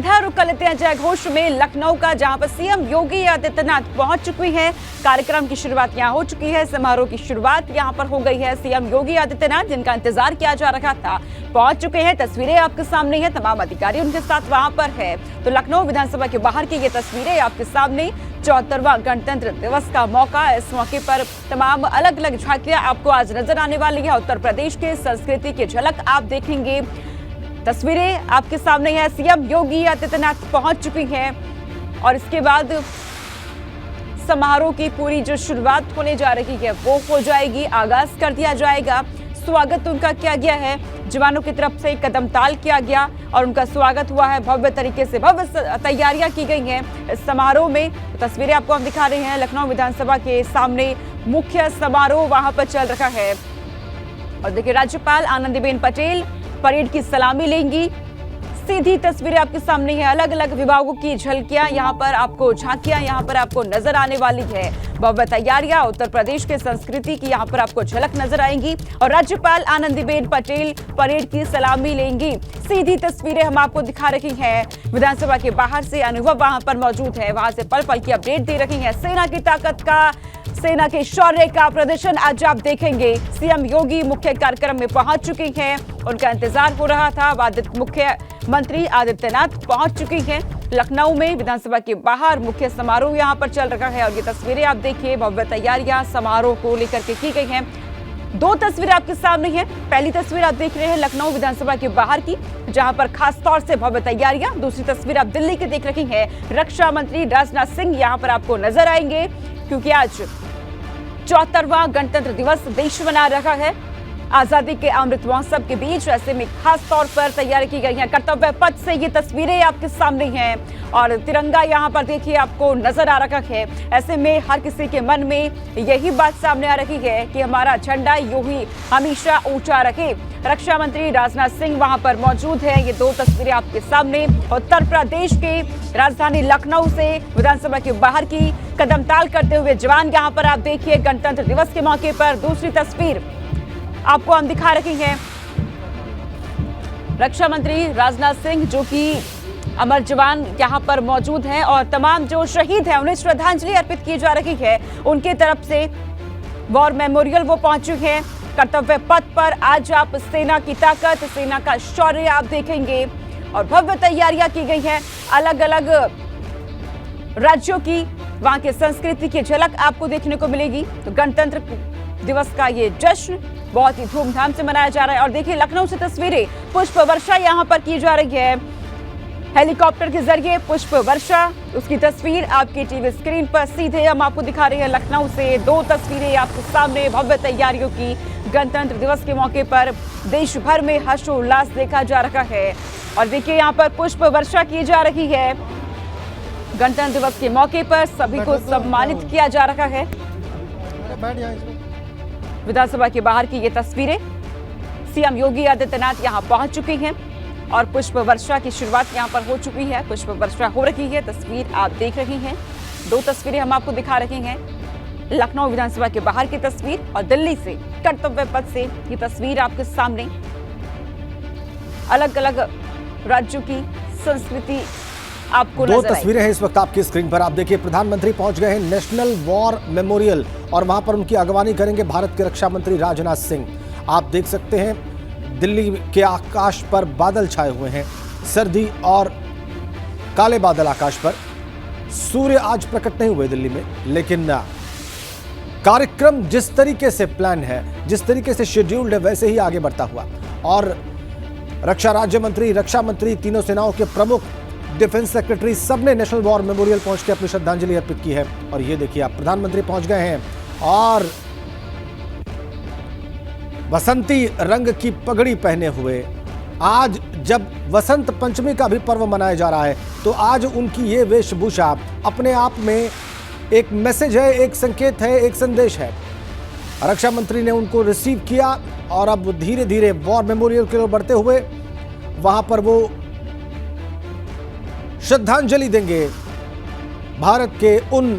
सीधा रुख कर लेते हैं जय घोष में लखनऊ का, जहां पर सीएम योगी आदित्यनाथ पहुंच चुकी हैं। कार्यक्रम की शुरुआत यहां हो चुकी है, समारोह की शुरुआत यहां पर हो गई है। सीएम योगी आदित्यनाथ, जिनका इंतजार किया जा रहा था, पहुंच चुके हैं। तस्वीरें आपके सामने हैं, तमाम अधिकारी उनके साथ वहां पर है। तो लखनऊ विधानसभा के बाहर की ये तस्वीरें आपके सामने। 74वां गणतंत्र दिवस का मौका, इस मौके पर तमाम अलग अलग झांकियां आपको आज नजर आने वाली है। उत्तर प्रदेश के संस्कृति की झलक आप देखेंगे। तस्वीरें आपके सामने है, सीएम योगी आदित्यनाथ पहुंच चुकी हैं और इसके बाद समारोह की पूरी जो शुरुआत होने जा रही है वो हो जाएगी, आगाज कर दिया जाएगा। स्वागत उनका किया गया है, जवानों की तरफ से कदम ताल किया गया और उनका स्वागत हुआ है भव्य तरीके से। भव्य तैयारियां की गई हैं इस समारोह में। तस्वीरें आपको हम दिखा रहे हैं, लखनऊ विधानसभा के सामने मुख्य समारोह वहां पर चल रहा है। और देखिए, राज्यपाल आनंदीबेन पटेल परेड की सलामी लेंगी। सीधी तस्वीरें आपके सामने है, अलग अलग विभागों की झलकियां यहाँ पर आपको, झांकियां यहाँ पर आपको नजर आने वाली है। भव्य तैयारियां, उत्तर प्रदेश के संस्कृति की यहाँ पर आपको झलक नजर आएंगी और राज्यपाल आनंदीबेन पटेल परेड की सलामी लेंगी। सीधी तस्वीरें हम आपको दिखा रही हैं विधानसभा के बाहर से। अनुभव वहां पर मौजूद है, वहां से पल पल की अपडेट दे रही है। सेना की ताकत का, सेना के शौर्य का प्रदर्शन आज आप देखेंगे। सीएम योगी मुख्य कार्यक्रम में पहुंच चुकी हैं, उनका इंतजार हो रहा था। मुख्यमंत्री आदित्यनाथ पहुंच चुकी हैं लखनऊ में। विधानसभा के बाहर मुख्य समारोह यहां पर चल रहा है और ये तस्वीरें आप देखिए, भव्य तैयारियां समारोह को लेकर के की गई हैं। दो तस्वीरें आपके सामने हैं। पहली तस्वीर आप देख रहे हैं लखनऊ विधानसभा के बाहर की, जहां पर खास तौर से भव्य तैयारियां। दूसरी तस्वीर आप दिल्ली की देख रही हैं। रक्षा मंत्री राजनाथ सिंह यहां पर आपको नजर आएंगे, क्योंकि आज 74वां गणतंत्र दिवस देश मना रहा है आजादी के अमृत महोत्सव के बीच। ऐसे में खास तौर पर तैयारी की गई है। कर्तव्य पथ से ये तस्वीरें आपके सामने हैं और तिरंगा यहाँ पर देखिए आपको नजर आ रहा है। ऐसे में हर किसी के मन में यही बात सामने आ रही है कि हमारा झंडा यूं ही हमेशा ऊंचा रखे। रक्षा मंत्री राजनाथ सिंह वहां पर मौजूद है। ये दो तस्वीरें आपके सामने उत्तर प्रदेश के राजधानी लखनऊ से विधानसभा के बाहर की कदम ताल करते हुए जवान यहाँ पर आप देखिए गणतंत्र दिवस के मौके पर। दूसरी तस्वीर आपको हम दिखा रहे हैं, रक्षा मंत्री राजनाथ सिंह जो कि अमर जवान यहाँ पर मौजूद हैं और तमाम जो शहीद हैं उन्हें श्रद्धांजलि अर्पित की जा रही है। उनके तरफ से वॉर मेमोरियल वो पहुंचे हैं। कर्तव्य पथ पर आज आप सेना की ताकत, सेना का शौर्य आप देखेंगे और भव्य तैयारियां की गई हैं। अलग अलग राज्यों की, वहां की संस्कृति की झलक आपको देखने को मिलेगी। तो गणतंत्र दिवस का ये जश्न बहुत ही धूमधाम से मनाया जा रहा है। और देखिए, लखनऊ से तस्वीरें, पुष्प वर्षा यहाँ पर की जा रही है। हेलीकॉप्टर के जरिए पुष्प वर्षा, उसकी तस्वीर आपकी टीवी स्क्रीन पर सीधे हम आपको दिखा रहे हैं लखनऊ से। दो तस्वीरें आपके सामने भव्य तैयारियों की। गणतंत्र दिवस के मौके पर देश भर में हर्षोल्लास देखा जा रहा है और देखिए यहाँ पर पुष्प वर्षा की जा रही है। गणतंत्र दिवस के मौके पर सभी को सम्मानित किया जा रहा है। विधानसभा के बाहर की ये तस्वीरें, सीएम योगी आदित्यनाथ यहां पहुंच चुकी हैं और पुष्प वर्षा की शुरुआत यहां पर हो चुकी है। पुष्प वर्षा हो रही है, तस्वीर आप देख रही हैं। दो तस्वीरें हम आपको दिखा रहे हैं, लखनऊ विधानसभा के बाहर की तस्वीर और दिल्ली से कर्तव्य पथ से ये तस्वीर आपके सामने। अलग अलग राज्यों की संस्कृति आपको दो तस्वीरें हैं इस वक्त आपकी स्क्रीन पर। आप देखिए, प्रधानमंत्री पहुंच गए हैं नेशनल वॉर मेमोरियल और वहां पर उनकी अगवानी करेंगे भारत के रक्षा मंत्री राजनाथ सिंह। आप देख सकते हैं दिल्ली के आकाश पर बादल छाए हुए हैं, सर्दी और काले बादल आकाश पर। सूर्य आज प्रकट नहीं हुए दिल्ली में, लेकिन कार्यक्रम जिस तरीके से प्लान है, जिस तरीके से शेड्यूल्ड है, वैसे ही आगे बढ़ता हुआ। और रक्षा राज्य मंत्री, रक्षा मंत्री, तीनों सेनाओं के प्रमुख, डिफेंस सेक्रेटरी, सबने नेशनल वॉर मेमोरियल पहुंच के अपनी श्रद्धांजलि अर्पित की है। और ये देखिए, आप प्रधानमंत्री पहुंच गए हैं और बसंती रंग की पगड़ी पहने हुए। आज जब वसंत पंचमी का भी पर्व मनाया जा रहा है, तो आज उनकी ये वेशभूषा अपने आप में एक मैसेज है, एक संकेत है, एक संदेश है। रक्षा मंत्री ने उनको रिसीव किया और अब धीरे धीरे वॉर मेमोरियल की ओर बढ़ते हुए वहां पर वो श्रद्धांजलि देंगे भारत के उन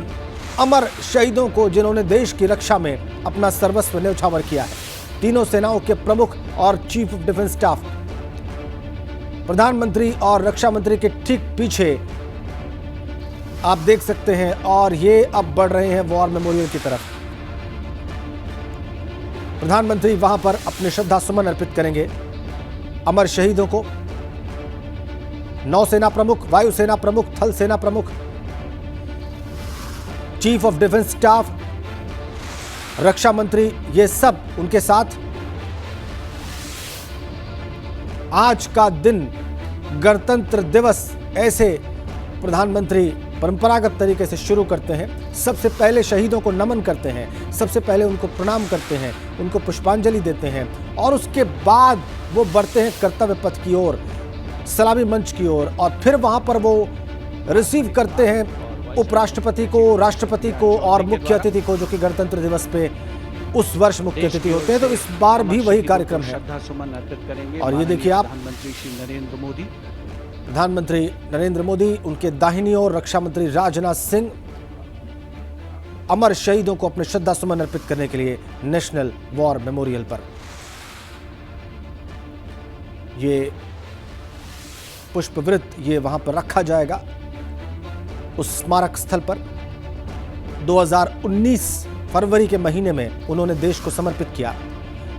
अमर शहीदों को जिन्होंने देश की रक्षा में अपना सर्वस्व न्यौछावर किया है। तीनों सेनाओं के प्रमुख और चीफ ऑफ डिफेंस स्टाफ प्रधानमंत्री और रक्षा मंत्री के ठीक पीछे आप देख सकते हैं, और ये अब बढ़ रहे हैं वॉर मेमोरियल की तरफ। प्रधानमंत्री वहां पर अपने श्रद्धा सुमन अर्पित करेंगे अमर शहीदों को। नौसेना प्रमुख, वायुसेना प्रमुख, थल सेना प्रमुख, चीफ ऑफ डिफेंस स्टाफ, रक्षा मंत्री, ये सब उनके साथ। आज का दिन गणतंत्र दिवस ऐसे प्रधानमंत्री परंपरागत तरीके से शुरू करते हैं। सबसे पहले शहीदों को नमन करते हैं, सबसे पहले उनको प्रणाम करते हैं, उनको पुष्पांजलि देते हैं, और उसके बाद वो बढ़ते हैं कर्तव्य पथ की ओर, सलामी मंच की ओर, और फिर वहां पर वो रिसीव करते हैं उपराष्ट्रपति को, राष्ट्रपति को और मुख्य अतिथि को, जो कि गणतंत्र दिवस पे उस वर्ष मुख्य अतिथि होते हैं। तो इस बार भी वही कार्यक्रम है। और ये देखिए आप, प्रधानमंत्री नरेंद्र मोदी, उनके दाहिनी ओर रक्षा मंत्री राजनाथ सिंह अमर शहीदों को अपने श्रद्धा सुमन अर्पित करने के लिए नेशनल वॉर मेमोरियल पर। ये पुष्पवृत्त ये वहां पर रखा जाएगा उस स्मारक स्थल पर। 2019 फरवरी के महीने में उन्होंने देश को समर्पित किया।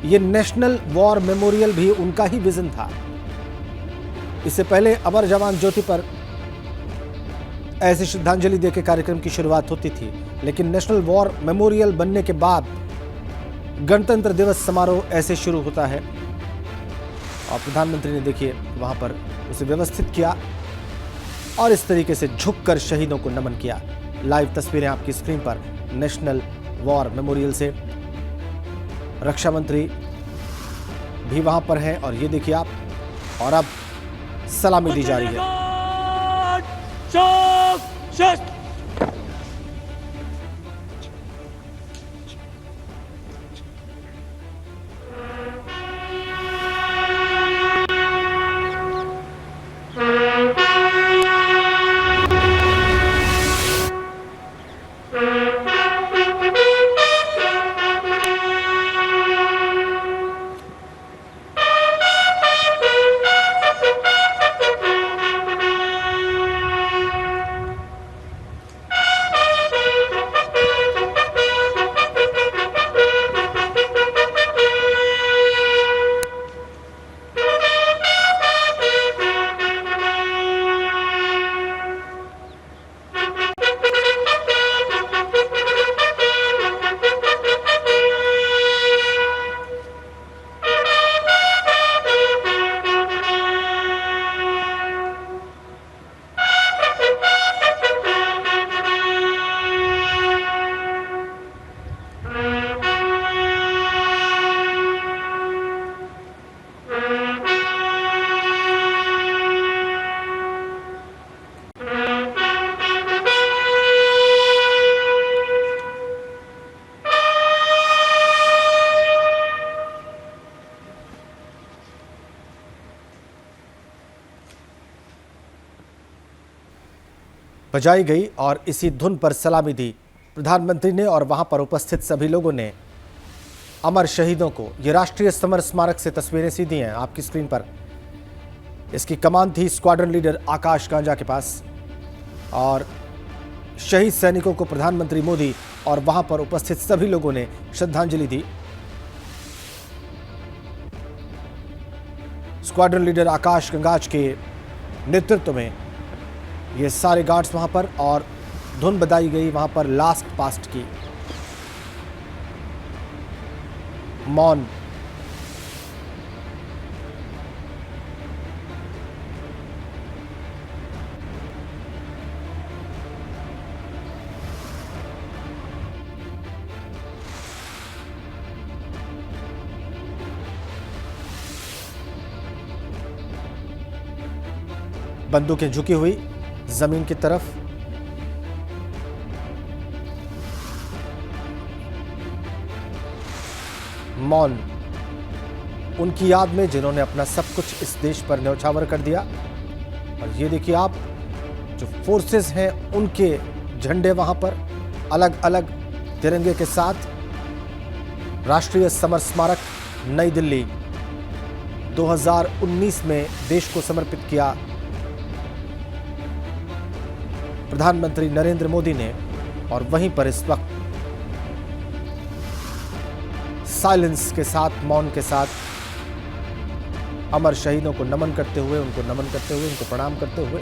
ये नेशनल वॉर मेमोरियल भी उनका ही विजन था। इससे पहले अमर जवान ज्योति पर ऐसी श्रद्धांजलि देकर कार्यक्रम की शुरुआत होती थी, लेकिन नेशनल वॉर मेमोरियल बनने के बाद गणतंत्र दिवस समारोह ऐसे शुरू होता है। और प्रधानमंत्री ने देखिए वहां पर उसे व्यवस्थित किया और इस तरीके से झुककर शहीदों को नमन किया। लाइव तस्वीरें आपकी स्क्रीन पर नेशनल वॉर मेमोरियल से। रक्षा मंत्री भी वहां पर हैं, और ये देखिए आप, और अब सलामी दी जा रही है। बजाई गई और इसी धुन पर सलामी दी प्रधानमंत्री ने, और वहां पर उपस्थित सभी लोगों ने अमर शहीदों को। ये राष्ट्रीय समर स्मारक से तस्वीरें सीधी हैं आपकी स्क्रीन पर। इसकी कमान थी स्क्वाड्रन लीडर आकाश गांजा के पास, और शहीद सैनिकों को प्रधानमंत्री मोदी और वहां पर उपस्थित सभी लोगों ने श्रद्धांजलि दी। स्क्वाड्रन लीडर आकाश गंगाज के नेतृत्व में ये सारे गार्ड्स वहां पर, और धुन बजाई गई वहां पर लास्ट पास्ट की। मौन बंदूकें झुकी हुई जमीन की तरफ। मौन उनकी याद में जिन्होंने अपना सब कुछ इस देश पर न्यौछावर कर दिया। और ये देखिए आप, जो फोर्सेस हैं उनके झंडे वहां पर अलग अलग तिरंगे के साथ। राष्ट्रीय समर स्मारक नई दिल्ली, 2019 में देश को समर्पित किया प्रधानमंत्री नरेंद्र मोदी ने, और वहीं पर इस वक्त साइलेंस के साथ, मौन के साथ अमर शहीदों को नमन करते हुए, उनको प्रणाम करते हुए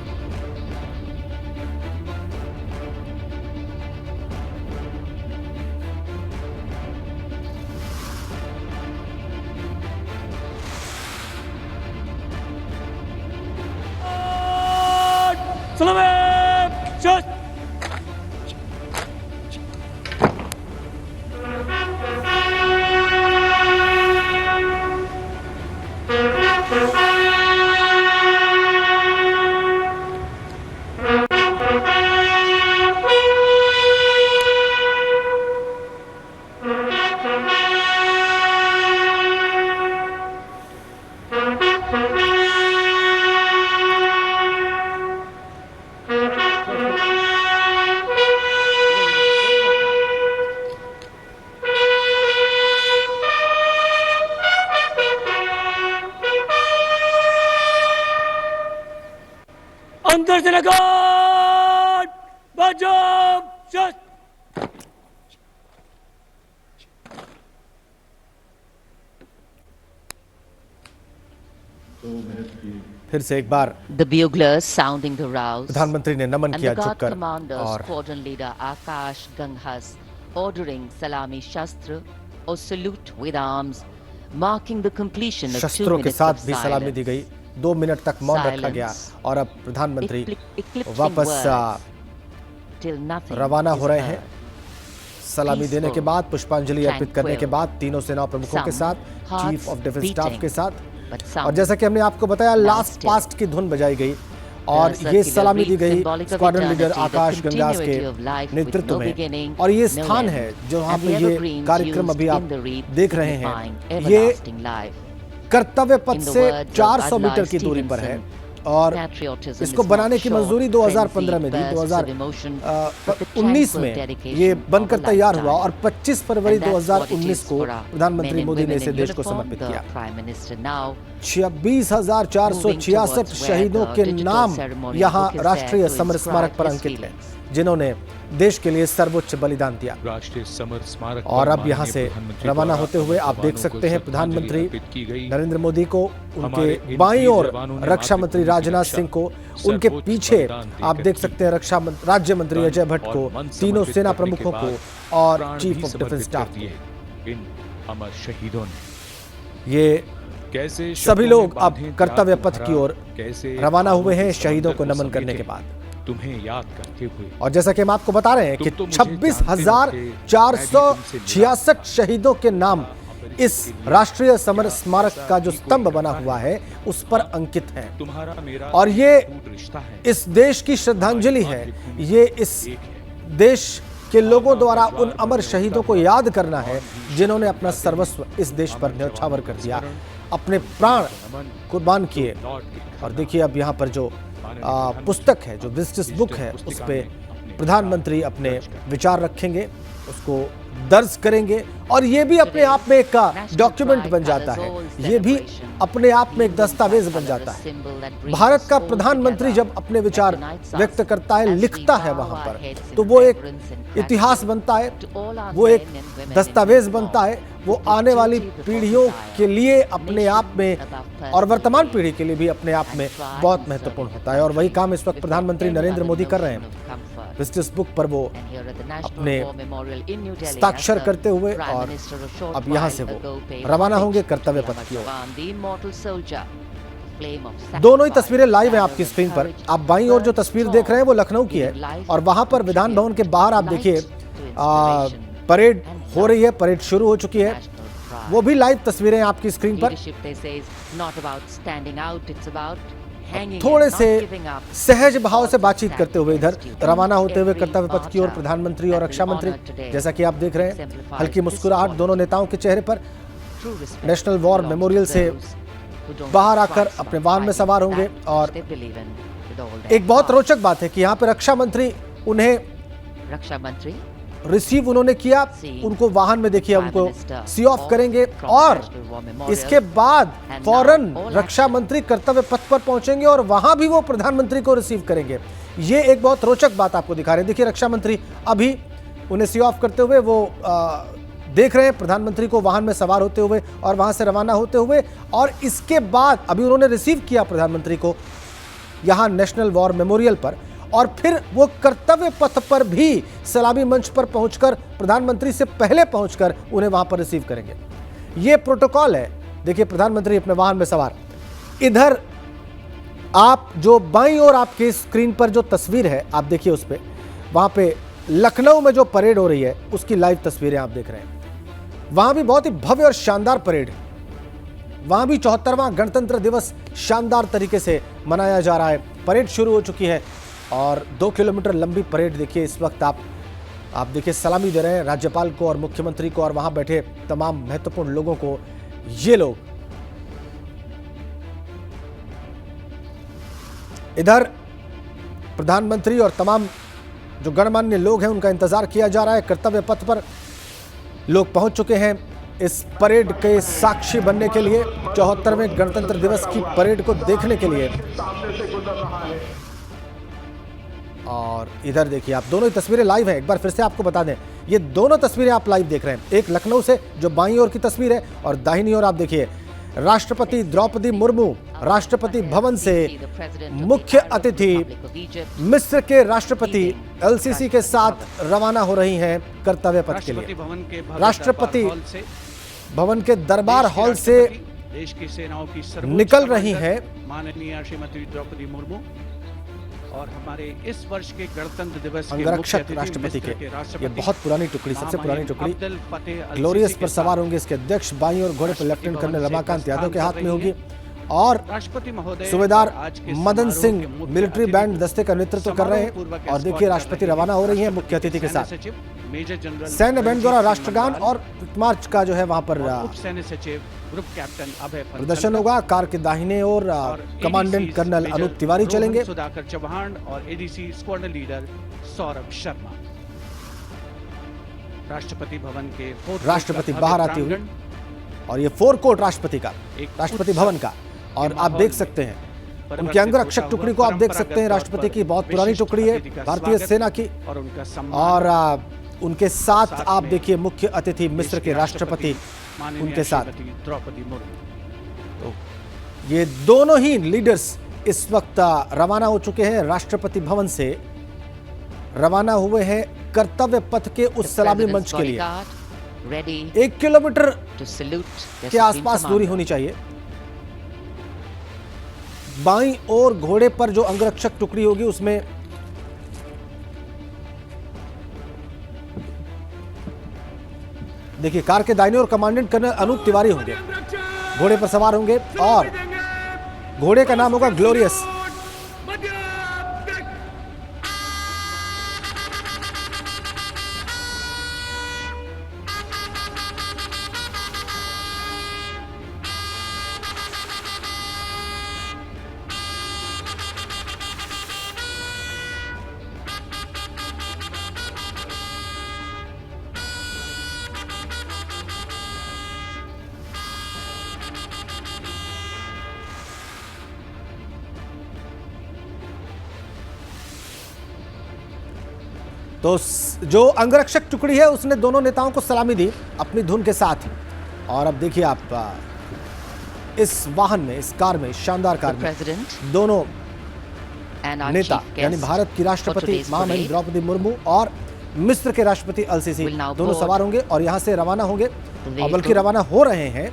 अंतर्जनकाट बचाव शस्त्र। फिर से एक बार The buglers sounding the rouse, प्रधानमंत्री ने नमन and किया the guard झुककर, commander, और squadron leader Akash Ganghas ordering salami shastra or salute with arms, marking the completion of 2 शस्त्रों के minutes साथ of भी सलामी दी गई। 2 मिनट तक मौन रखा गया और अब प्रधानमंत्री Eclipsing वापस words till nothing रवाना is हो रहे हैं। heard. सलामी देने के बाद, पुष्पांजलि अर्पित करने के tranquil, बाद तीनों सेना प्रमुखों के some साथ, hearts chief of defence staff beating, के साथ, but some और जैसा कि हमने आपको बताया, now लास्ट still. पास्ट की धुन बजाई गई और The ये circular सलामी दी reads गई symbolic of squadron leader eternity, the आकाश गंगास के continuity of life with नेतृत्व no में। beginning, और ये no स्थान end. है जहाँ And पे the ये evergreens कार्यक्रम used अभी in आप the wreath देख रहे signifying हैं, ये everlasting life. कर्तव्य पथ In the से words of 400 मीटर Adlai की दूरी पर है Stevenson, और patriotism इसको is बनाने not की short, मंजूरी 2015 में दी। frenzied bursts of emotion, but the 2019 tranquil में dedication ये of बनकर a तैयार हुआ lifetime. और 25 फरवरी And that's what it 2019 is को for our प्रधानमंत्री men and मोदी ने women इसे in देश को uniform, समर्पित the किया। Prime Minister now 26,466 शहीदों के नाम यहाँ राष्ट्रीय समर स्मारक पर अंकित हैं, जिन्होंने देश के लिए सर्वोच्च बलिदान दिया। राष्ट्रीय समर स्मारक और अब यहाँ से रवाना होते हुए आप देख सकते हैं प्रधानमंत्री नरेंद्र मोदी को, उनके बाईं ओर रक्षा मंत्री राजनाथ सिंह को, उनके पीछे आप देख सकते हैं राज्य मंत्री अजय भट्ट को, तीनों सेना प्रमुखों को और चीफ ऑफ डिफेंस स्टाफ को। इन अमर शहीदों ने ये कैसे सभी लोग अब कर्तव्य पथ की ओर रवाना हुए हैं शहीदों को नमन करने के बाद। तुम्हें याद करते हुए, और जैसा कि हम आपको बता रहे हैं कि तुम तो मुझे जानते 26,466 शहीदों के नाम इस राष्ट्रीय समर स्मारक का जो स्तंभ बना हुआ है उस पर अंकित हैं। तुम्हारा मेरा और ये अटूट रिश्ता है। इस देश की श्रद्धांजलि है, ये इस देश के लोगों द्वारा उन अमर शहीदों को याद करना है जिन्होंने अपना सर्वस्व इस देश पर न्यौछावर कर दिया, अपने प्राण कुर्बान किए। और देखिए अब यहाँ पर जो पुस्तक है, जो विजिटर्स बुक है, उस पे प्रधानमंत्री अपने विचार रखेंगे, उसको दर्ज करेंगे और ये भी अपने आप में एक डॉक्यूमेंट बन जाता है, ये भी अपने आप में एक दस्तावेज बन जाता है। भारत का प्रधानमंत्री जब अपने विचार व्यक्त करता है, लिखता है वहां पर, तो वो एक इतिहास बनता है, वो एक दस्तावेज बनता है, वो आने वाली पीढ़ियों के लिए अपने आप में और वर्तमान पीढ़ी के लिए भी अपने आप में बहुत महत्वपूर्ण होता है। और वही काम इस वक्त प्रधानमंत्री नरेंद्र मोदी कर रहे हैं। विजिटर्स बुक पर वो अपने हस्ताक्षर करते हुए और अब यहाँ से वो रवाना होंगे कर्तव्य पथ की ओर। दोनों ही तस्वीरें लाइव हैं आपकी स्क्रीन पर। आप बाईं ओर जो तस्वीर देख रहे हैं वो लखनऊ की है और वहां पर विधान भवन के बाहर आप देखिए परेड हो रही है, परेड शुरू हो चुकी है। वो भी लाइव तस्वीरें आपकी स्क्रीन पर। थोड़े से सहज भाव से बातचीत करते हुए इधर रवाना होते हुए कर्तव्य पथ की ओर प्रधानमंत्री और रक्षा मंत्री, जैसा कि आप देख रहे हैं, हल्की मुस्कुराहट दोनों नेताओं के चेहरे पर। नेशनल वॉर मेमोरियल से बाहर आकर अपने वाहन में सवार होंगे। और एक बहुत रोचक बात है कि यहाँ पे रक्षा मंत्री उन्हें रिसीव उन्होंने किया, उनको वाहन में देखिए उनको सी ऑफ करेंगे और इसके बाद फौरन रक्षा मंत्री कर्तव्य पथ पर पहुंचेंगे और वहां भी वो प्रधानमंत्री को रिसीव करेंगे। ये एक बहुत रोचक बात आपको दिखा रहे हैं। देखिए रक्षा मंत्री अभी उन्हें सी ऑफ करते हुए वो देख रहे हैं प्रधानमंत्री को वाहन में सवार होते हुए और वहां से रवाना होते हुए, और इसके बाद अभी उन्होंने रिसीव किया प्रधानमंत्री को यहां नेशनल वॉर मेमोरियल पर, और फिर वो कर्तव्य पथ पर भी सलामी मंच पर पहुंचकर प्रधानमंत्री से पहले पहुंचकर उन्हें वहां पर रिसीव करेंगे। ये प्रोटोकॉल है। देखिए प्रधानमंत्री अपने वाहन में सवार, इधर आप जो बाईं ओर आपके स्क्रीन पर जो तस्वीर है आप देखिए उस पे, वहां पे लखनऊ में जो परेड हो रही है उसकी लाइव तस्वीरें आप देख रहे हैं। वहां भी बहुत ही भव्य और शानदार परेड है। वहां भी 74वां गणतंत्र दिवस शानदार तरीके से मनाया जा रहा है। परेड शुरू हो चुकी है और 2 किलोमीटर लंबी परेड देखिए इस वक्त आप देखिए सलामी दे रहे हैं राज्यपाल को और मुख्यमंत्री को और वहां बैठे तमाम महत्वपूर्ण लोगों को। ये लोग इधर प्रधानमंत्री और तमाम जो गणमान्य लोग हैं उनका इंतजार किया जा रहा है। कर्तव्य पथ पर लोग पहुंच चुके हैं इस परेड के साक्षी बनने के लिए, 74वें गणतंत्र दिवस की परेड को देखने के लिए। और इधर देखिए आप दोनों ही तस्वीरें लाइव हैं। एक बार फिर से आपको बता दें, ये दोनों तस्वीरें आप लाइव देख रहे हैं। एक लखनऊ से जो बाईं ओर की तस्वीर है और दाहिनी ओर आप देखिए राष्ट्रपति द्रौपदी मुर्मू राष्ट्रपति भवन से मुख्य अतिथि मिस्र के राष्ट्रपति एलसीसी के साथ रवाना हो रही हैं कर्तव्य पथ के लिए। राष्ट्रपति भवन के दरबार हॉल से देश की सेनाओं की निकल रही हैं माननीय श्रीमती द्रौपदी मुर्मू और हमारे इस वर्ष के गणतंत्र दिवस अंगरक्षक राष्ट्रपति के ये बहुत पुरानी टुकड़ी, सबसे पुरानी टुकड़ी ग्लोरियस पर सवार होंगे। इसके अध्यक्ष बाईं ओर घोड़े पर लेफ्टिनेंट कर्नल रमाकांत यादव के हाथ में होगी और राष्ट्रपति महोदय सूबेदार मदन सिंह मिलिट्री बैंड दस्ते का नेतृत्व कर रहे हैं। और देखिए राष्ट्रपति रवाना हो रही हैं मुख्य अतिथि के साथ। सैन्य बैंड द्वारा राष्ट्रगान और मार्च का जो है वहां पर सैन्य सचिव ग्रुप कैप्टन अभय प्रदर्शन होगा। कार के दाहिने ओर कमांडेंट कर्नल अनूप तिवारी चलेंगे। सुधाकर चौहान और ADC squadron leader Saurabh Sharma Rashtrapati Bhavan के राष्ट्रपति बाहर आते हुए, और ये फोर कोर्ट राष्ट्रपति का, राष्ट्रपति भवन का, और आप देख सकते हैं उनकी अंगरक्षक टुकड़ी को आप देख सकते हैं। राष्ट्रपति की बहुत पुरानी टुकड़ी है भारतीय सेना की, और उनके साथ आप देखिए मुख्य अतिथि मिस्र के राष्ट्रपति उनके साथ। द्रौपदी मुर्मू तो ये दोनों ही लीडर्स इस वक्त रवाना हो चुके हैं। राष्ट्रपति भवन से रवाना हुए हैं कर्तव्य पथ के उस सलामी मंच के लिए। 1 किलोमीटर के आसपास दूरी होनी चाहिए। बाईं ओर घोड़े पर जो अंगरक्षक टुकड़ी होगी उसमें देखिए कार के दाहिने ओर कमांडेंट कर्नल अनूप तिवारी होंगे, घोड़े पर सवार होंगे और घोड़े का नाम होगा ग्लोरियस। तो जो अंगरक्षक टुकड़ी है उसने दोनों नेताओं को सलामी दी अपनी धुन के साथ। और अब देखिए आप इस वाहन में, इस कार में, शानदार कार में दोनों नेता यानी भारत की राष्ट्रपति महामहिम द्रौपदी मुर्मू और मिस्र के राष्ट्रपति एलसीसी दोनों सवार होंगे और यहां से रवाना होंगे, और बल्कि रवाना हो रहे हैं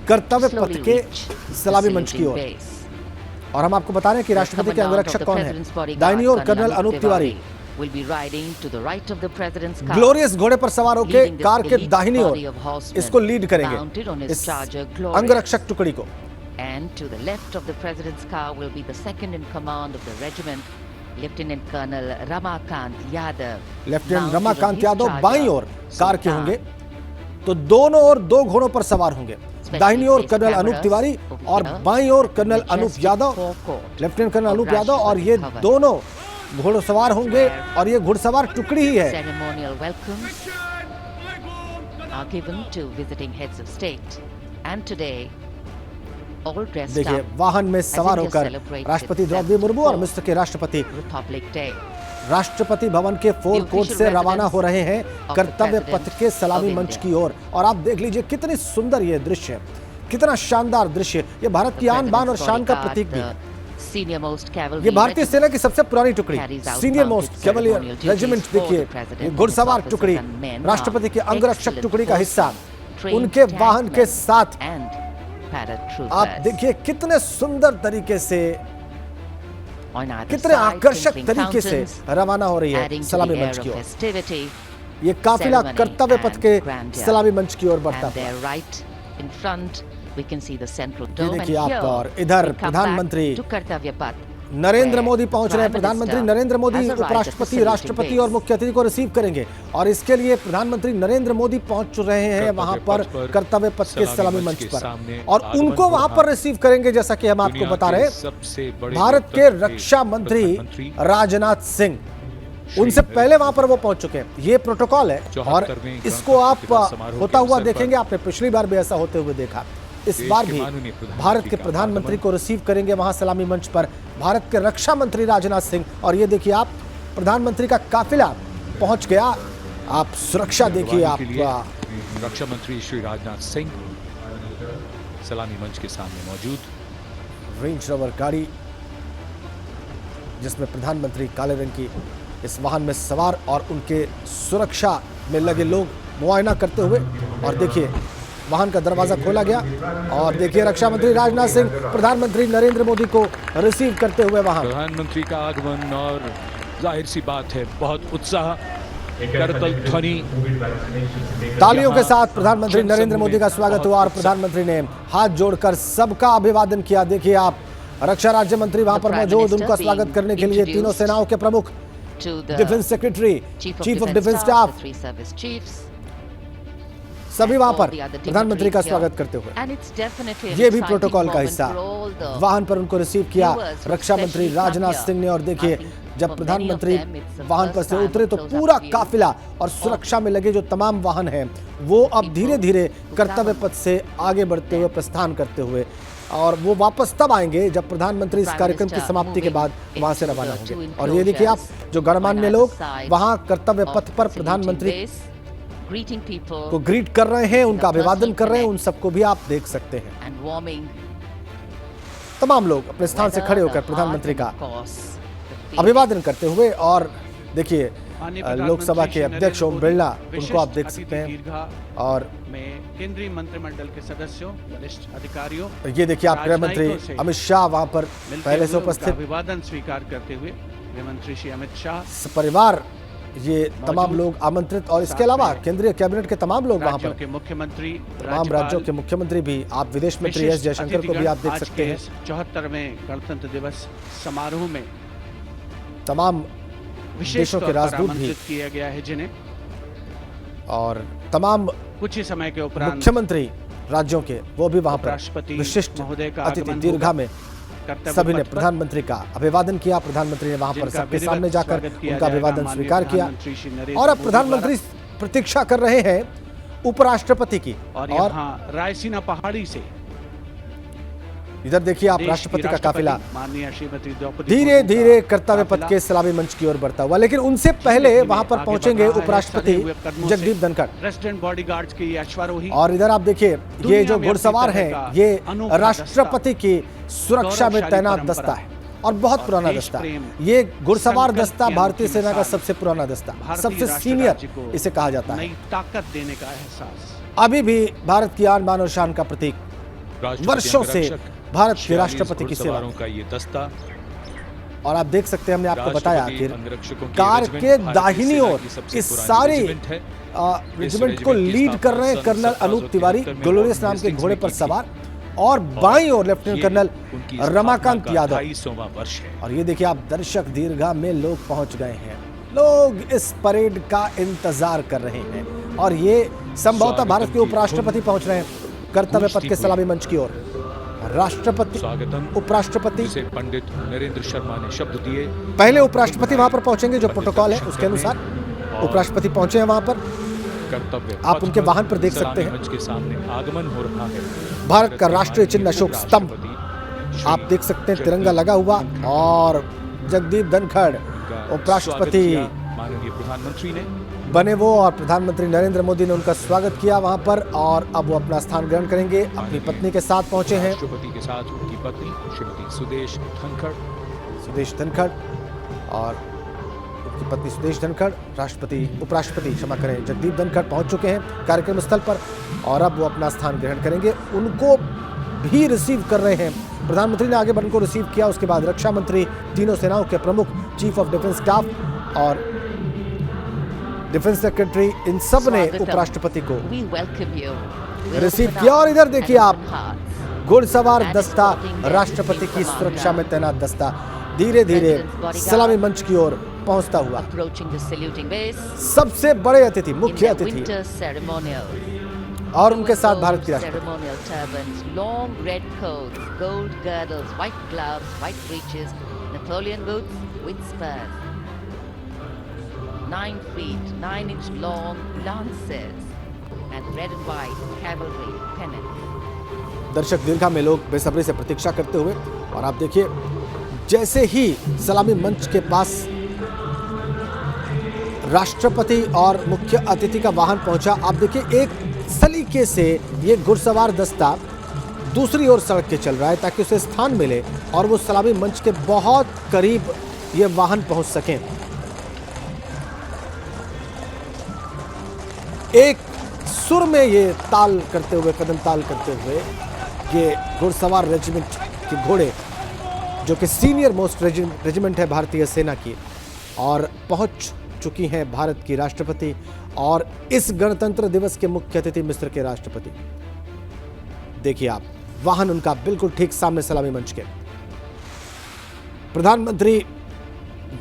कर्तव्य पथ के सलामी मंच की ओर। और हम आपको बता रहे हैं कि राष्ट्रपति के अंगरक्षक कौन है। दाहिनी ओर कर्नल अनूप तिवारी ग्लोरियस घोड़े पर सवार होकर कार के दाहिनी ओर इसको लीड करेंगे, इस अंगरक्षक टुकड़ी को। And to the left of the president's car will be the second in command of the regiment, Lieutenant Colonel Ramakant Yadav. Lieutenant Ramakant Yadav बाईं ओर कार के होंगे, तो दोनों ओर 2 घोड़ों पर सवार होंगे। दाहिनी ओर कर्नल अनूप तिवारी और बाईं ओर colonel Anoop Yadav, lieutenant colonel Anoop Yadav, और ये दोनों घुड़सवार होंगे और ये घुड़सवार टुकड़ी ही है। Ceremonial welcomes are given to visiting heads of state, and today all dressed देखिए up वाहन में as सवार India होकर celebrates राष्ट्रपति its द्रौपदी मुर्मू और 74th मिस्र के राष्ट्रपति Republic Day. राष्ट्रपति भवन के फोर कोर्ट से रवाना हो रहे हैं कर्तव्य पथ के सलामी मंच की ओर। और आप देख लीजिए कितनी सुंदर ये दृश्य है, कितना शानदार दृश्य। ये भारत की आन बान और शान का प्रतीक भी है। ये भारतीय सेना की सबसे पुरानी टुकड़ी सीनियर मोस्ट कैवलियर रेजिमेंट, देखिए ये घुड़सवार टुकड़ी राष्ट्रपति के अंगरक्षक टुकड़ी का हिस्सा उनके वाहन के साथ। आप देखिए कितने सुंदर तरीके से, कितने आकर्षक तरीके से रवाना हो रही है सलामी मंच की ओर। ये काफिला कर्तव्य पथ के सलामी मंच की ओर बढ़ता है। ये देखिए आप, और इधर प्रधानमंत्री नरेंद्र मोदी पहुंच रहे हैं। प्रधानमंत्री नरेंद्र मोदी उपराष्ट्रपति, राष्ट्रपति और मुख्य अतिथि को रिसीव करेंगे और इसके लिए प्रधानमंत्री नरेंद्र मोदी पहुंच रहे हैं वहां पर कर्तव्य पथ के सलामी मंच पर, और उनको वहां पर रिसीव करेंगे। जैसा कि हम आपको बता रहे हैं, भारत के रक्षा मंत्री राजनाथ सिंह उनसे पहले वहां पर वो पहुंच चुके हैं। ये प्रोटोकॉल है और इसको आप होता हुआ देखेंगे। आपने पिछली बार भी ऐसा होते हुए देखा, इस बार भी भारत के प्रधानमंत्री को रिसीव करेंगे वहां सलामी मंच पर भारत के रक्षा मंत्री राजनाथ सिंह। और ये देखिए आप, प्रधानमंत्री का काफिला पहुंच गया। आप सुरक्षा देखिए, आप रक्षा मंत्री श्री राजनाथ सिंह सलामी मंच के सामने मौजूद। रेंज रोवर गाड़ी जिसमें प्रधानमंत्री काले रंग की इस वाहन में सवार और उनके सुरक्षा में लगे लोग मुआयना करते हुए। और देखिए वाहन का दरवाजा खोला गया और देखिए रक्षा मंत्री राजनाथ सिंह प्रधानमंत्री नरेंद्र मोदी को रिसीव करते हुए वहां। प्रधानमंत्री का आगमन और जाहिर सी बात है बहुत उत्साह, करतल ध्वनि, तालियों के साथ प्रधानमंत्री नरेंद्र मोदी का स्वागत हुआ और प्रधानमंत्री ने हाथ जोड़कर सबका अभिवादन किया। देखिए आप, रक्षा राज्य मंत्री वहां पर मौजूद, उनका स्वागत करने के लिए तीनों सेनाओं के प्रमुख, defence secretary, chief of defence staff, सभी वहां पर प्रधानमंत्री का स्वागत करते हुए। ये भी प्रोटोकॉल का हिस्सा। वाहन पर उनको रिसीव किया रक्षा मंत्री राजनाथ सिंह ने। और देखिए जब प्रधानमंत्री वाहन पर से उतरे तो पूरा काफिला और सुरक्षा में लगे जो तमाम वाहन हैं वो अब धीरे धीरे कर्तव्य पथ से आगे बढ़ते हुए प्रस्थान करते हुए, और वो वापस तब आएंगे जब प्रधानमंत्री इस कार्यक्रम की समाप्ति के बाद वहां से रवाना होंगे। और ये देखिए आप, जो गणमान्य लोग वहां कर्तव्य पथ पर प्रधानमंत्री को ग्रीट कर रहे हैं, उनका अभिवादन कर रहे हैं, उन सबको भी आप देख सकते हैं। तमाम लोग अपने स्थान से खड़े होकर प्रधानमंत्री का अभिवादन करते हुए। और देखिए लोकसभा के अध्यक्ष ओम बिरला, उनको आप देख सकते हैं। और केंद्रीय मंत्रिमंडल के सदस्यों, वरिष्ठ अधिकारियों, ये देखिए आप, गृह मंत्री अमित शाह वहां पर पहले से उपस्थित, अभिवादन स्वीकार करते हुए गृह मंत्री श्री अमित शाह, परिवार, ये तमाम लोग आमंत्रित। और इसके अलावा केंद्रीय कैबिनेट के तमाम लोग वहां पर, मुख्यमंत्री, तमाम राज्यों के मुख्यमंत्री भी। आप विदेश मंत्री एस जयशंकर को भी आप देख सकते हैं। 74वें गणतंत्र दिवस समारोह में तमाम देशों के राजदूत भी किया गया है जिन्हें, और तमाम कुछ ही समय के उपरांत मुख्यमंत्री राज्यों के वो भी वहां पर विशिष्ट अतिथि दीर्घा में सभी ने प्रधानमंत्री का अभिवादन किया। प्रधानमंत्री ने वहां पर सबके सामने जाकर उनका अभिवादन स्वीकार किया। और अब प्रधानमंत्री प्रतीक्षा कर रहे हैं उपराष्ट्रपति की। और रायसीना पहाड़ी से इधर देखिए आप, राष्ट्रपति का काफिला धीरे धीरे कर्तव्य पथ के सलामी मंच की ओर बढ़ता हुआ। लेकिन उनसे पहले वहां पर पहुंचेंगे उपराष्ट्रपति जगदीप धनखड़। प्रेसिडेंट बॉडीगार्ड्स के अश्वारोही। और इधर आप देखिए, ये जो घुड़सवार हैं ये राष्ट्रपति की सुरक्षा में तैनात दस्ता है और बहुत पुराना दस्ता है। ये घुड़सवार दस्ता भारतीय सेना का सबसे पुराना दस्ता, सबसे सीनियर इसे कहा जाता है। ताकत देने का एहसास अभी भी भारत की आन बान और शान का प्रतीक, वर्षों से भारत के राष्ट्रपति की सेवा का ये दस्ता। और आप देख सकते हैं, हमने आपको बताया कि कार के दाहिनी ओर इस सारे रेजिमेंट को लीड कर रहे हैं कर्नल अनूप तिवारी, ग्लोरियस नाम के घोड़े पर सवार, और बाईं ओर लेफ्टिनेंट कर्नल रमाकांत यादव। और ये देखिए आप, दर्शक दीर्घा में लोग पहुंच गए हैं। लोग इस परेड का इंतजार कर रहे हैं और ये संभवतः भारत के उपराष्ट्रपति पहुंच रहे हैं कर्तव्य पथ के सलामी मंच की ओर। राष्ट्रपति, स्वागतम उपराष्ट्रपति, जिसे पंडित नरेंद्र शर्मा ने शब्द दिए। पहले उपराष्ट्रपति वहां पर पहुंचेंगे, जो प्रोटोकॉल है उसके अनुसार उपराष्ट्रपति पहुंचे हैं वहां पर। कर्तव्य आप उनके वाहन पर देख सकते हैं। मंच के सामने आगमन हो रहा है भारत का राष्ट्रीय चिन्ह अशोक स्तंभ आप देख सकते हैं, तिरंगा लगा हुआ, और जगदीप धनखड़ उपराष्ट्रपति माननीय प्रधानमंत्री ने बने वो, और प्रधानमंत्री नरेंद्र मोदी ने उनका स्वागत किया वहां पर, और अब वो अपना स्थान ग्रहण करेंगे। अपनी पत्नी के साथ पहुंचे हैं, राष्ट्रपति के साथ उनकी पत्नी श्रीमती सुदेश धनखड़ और उनकी पत्नी सुदेश धनखड़, उपराष्ट्रपति क्षमा करें जगदीप धनखड़ पहुंच चुके हैं कार्यक्रम स्थल पर, और अब वो अपना स्थान ग्रहण करेंगे। उनको भी रिसीव कर रहे हैं प्रधानमंत्री ने, आगे बढ़कर उनको रिसीव किया। उसके बाद रक्षा मंत्री, तीनों सेनाओं के प्रमुख, चीफ ऑफ डिफेंस स्टाफ और डिफेंस सेक्रेटरी, इन सब ने उपराष्ट्रपति को रिसीव किया। और इधर देखिए आप, घुड़सवार दस्ता, राष्ट्रपति की सुरक्षा में तैनात दस्ता धीरे धीरे सलामी मंच की ओर पहुंचता हुआ। सबसे बड़े अतिथि, मुख्य अतिथि, और उनके साथ भारत की राष्ट्रपति। 9 feet 9 inch long lances and red and white cavalry pennants. दर्शक दीर्घा में लोग बेसब्री से प्रतीक्षा करते हुए, और आप देखिए जैसे ही सलामी मंच के पास राष्ट्रपति और मुख्य अतिथि का वाहन पहुंचा, आप देखिए एक सलीके से ये घुड़सवार दस्ता दूसरी ओर सड़क के चल रहा है ताकि उसे स्थान मिले और वो सलामी मंच के बहुत करीब ये वाहन पहुंच सकें। एक सुर में ये ताल करते हुए, कदम ताल करते हुए, ये घुड़सवार रेजिमेंट के घोड़े, जो कि सीनियर मोस्ट रेजिमेंट है भारतीय सेना की, और पहुंच चुकी हैं भारत की राष्ट्रपति और इस गणतंत्र दिवस के मुख्य अतिथि मिस्र के राष्ट्रपति। देखिए आप, वाहन उनका बिल्कुल ठीक सामने सलामी मंच के। प्रधानमंत्री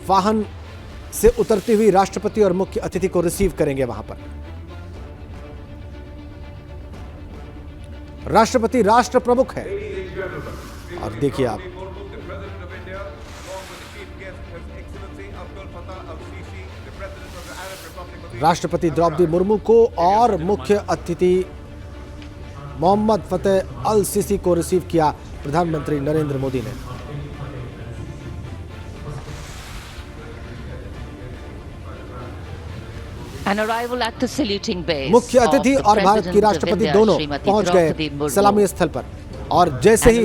वाहन से उतरती हुई राष्ट्रपति और मुख्य अतिथि को रिसीव करेंगे वहां पर। राष्ट्रपति राष्ट्र प्रमुख है, और देखिए आप, राष्ट्रपति द्रौपदी मुर्मू को और मुख्य अतिथि मोहम्मद फतेह अल सीसी को रिसीव किया प्रधानमंत्री नरेंद्र मोदी ने। मुख्य अतिथि और भारत की राष्ट्रपति दोनों पहुंच गए सलामी स्थल पर, और जैसे ही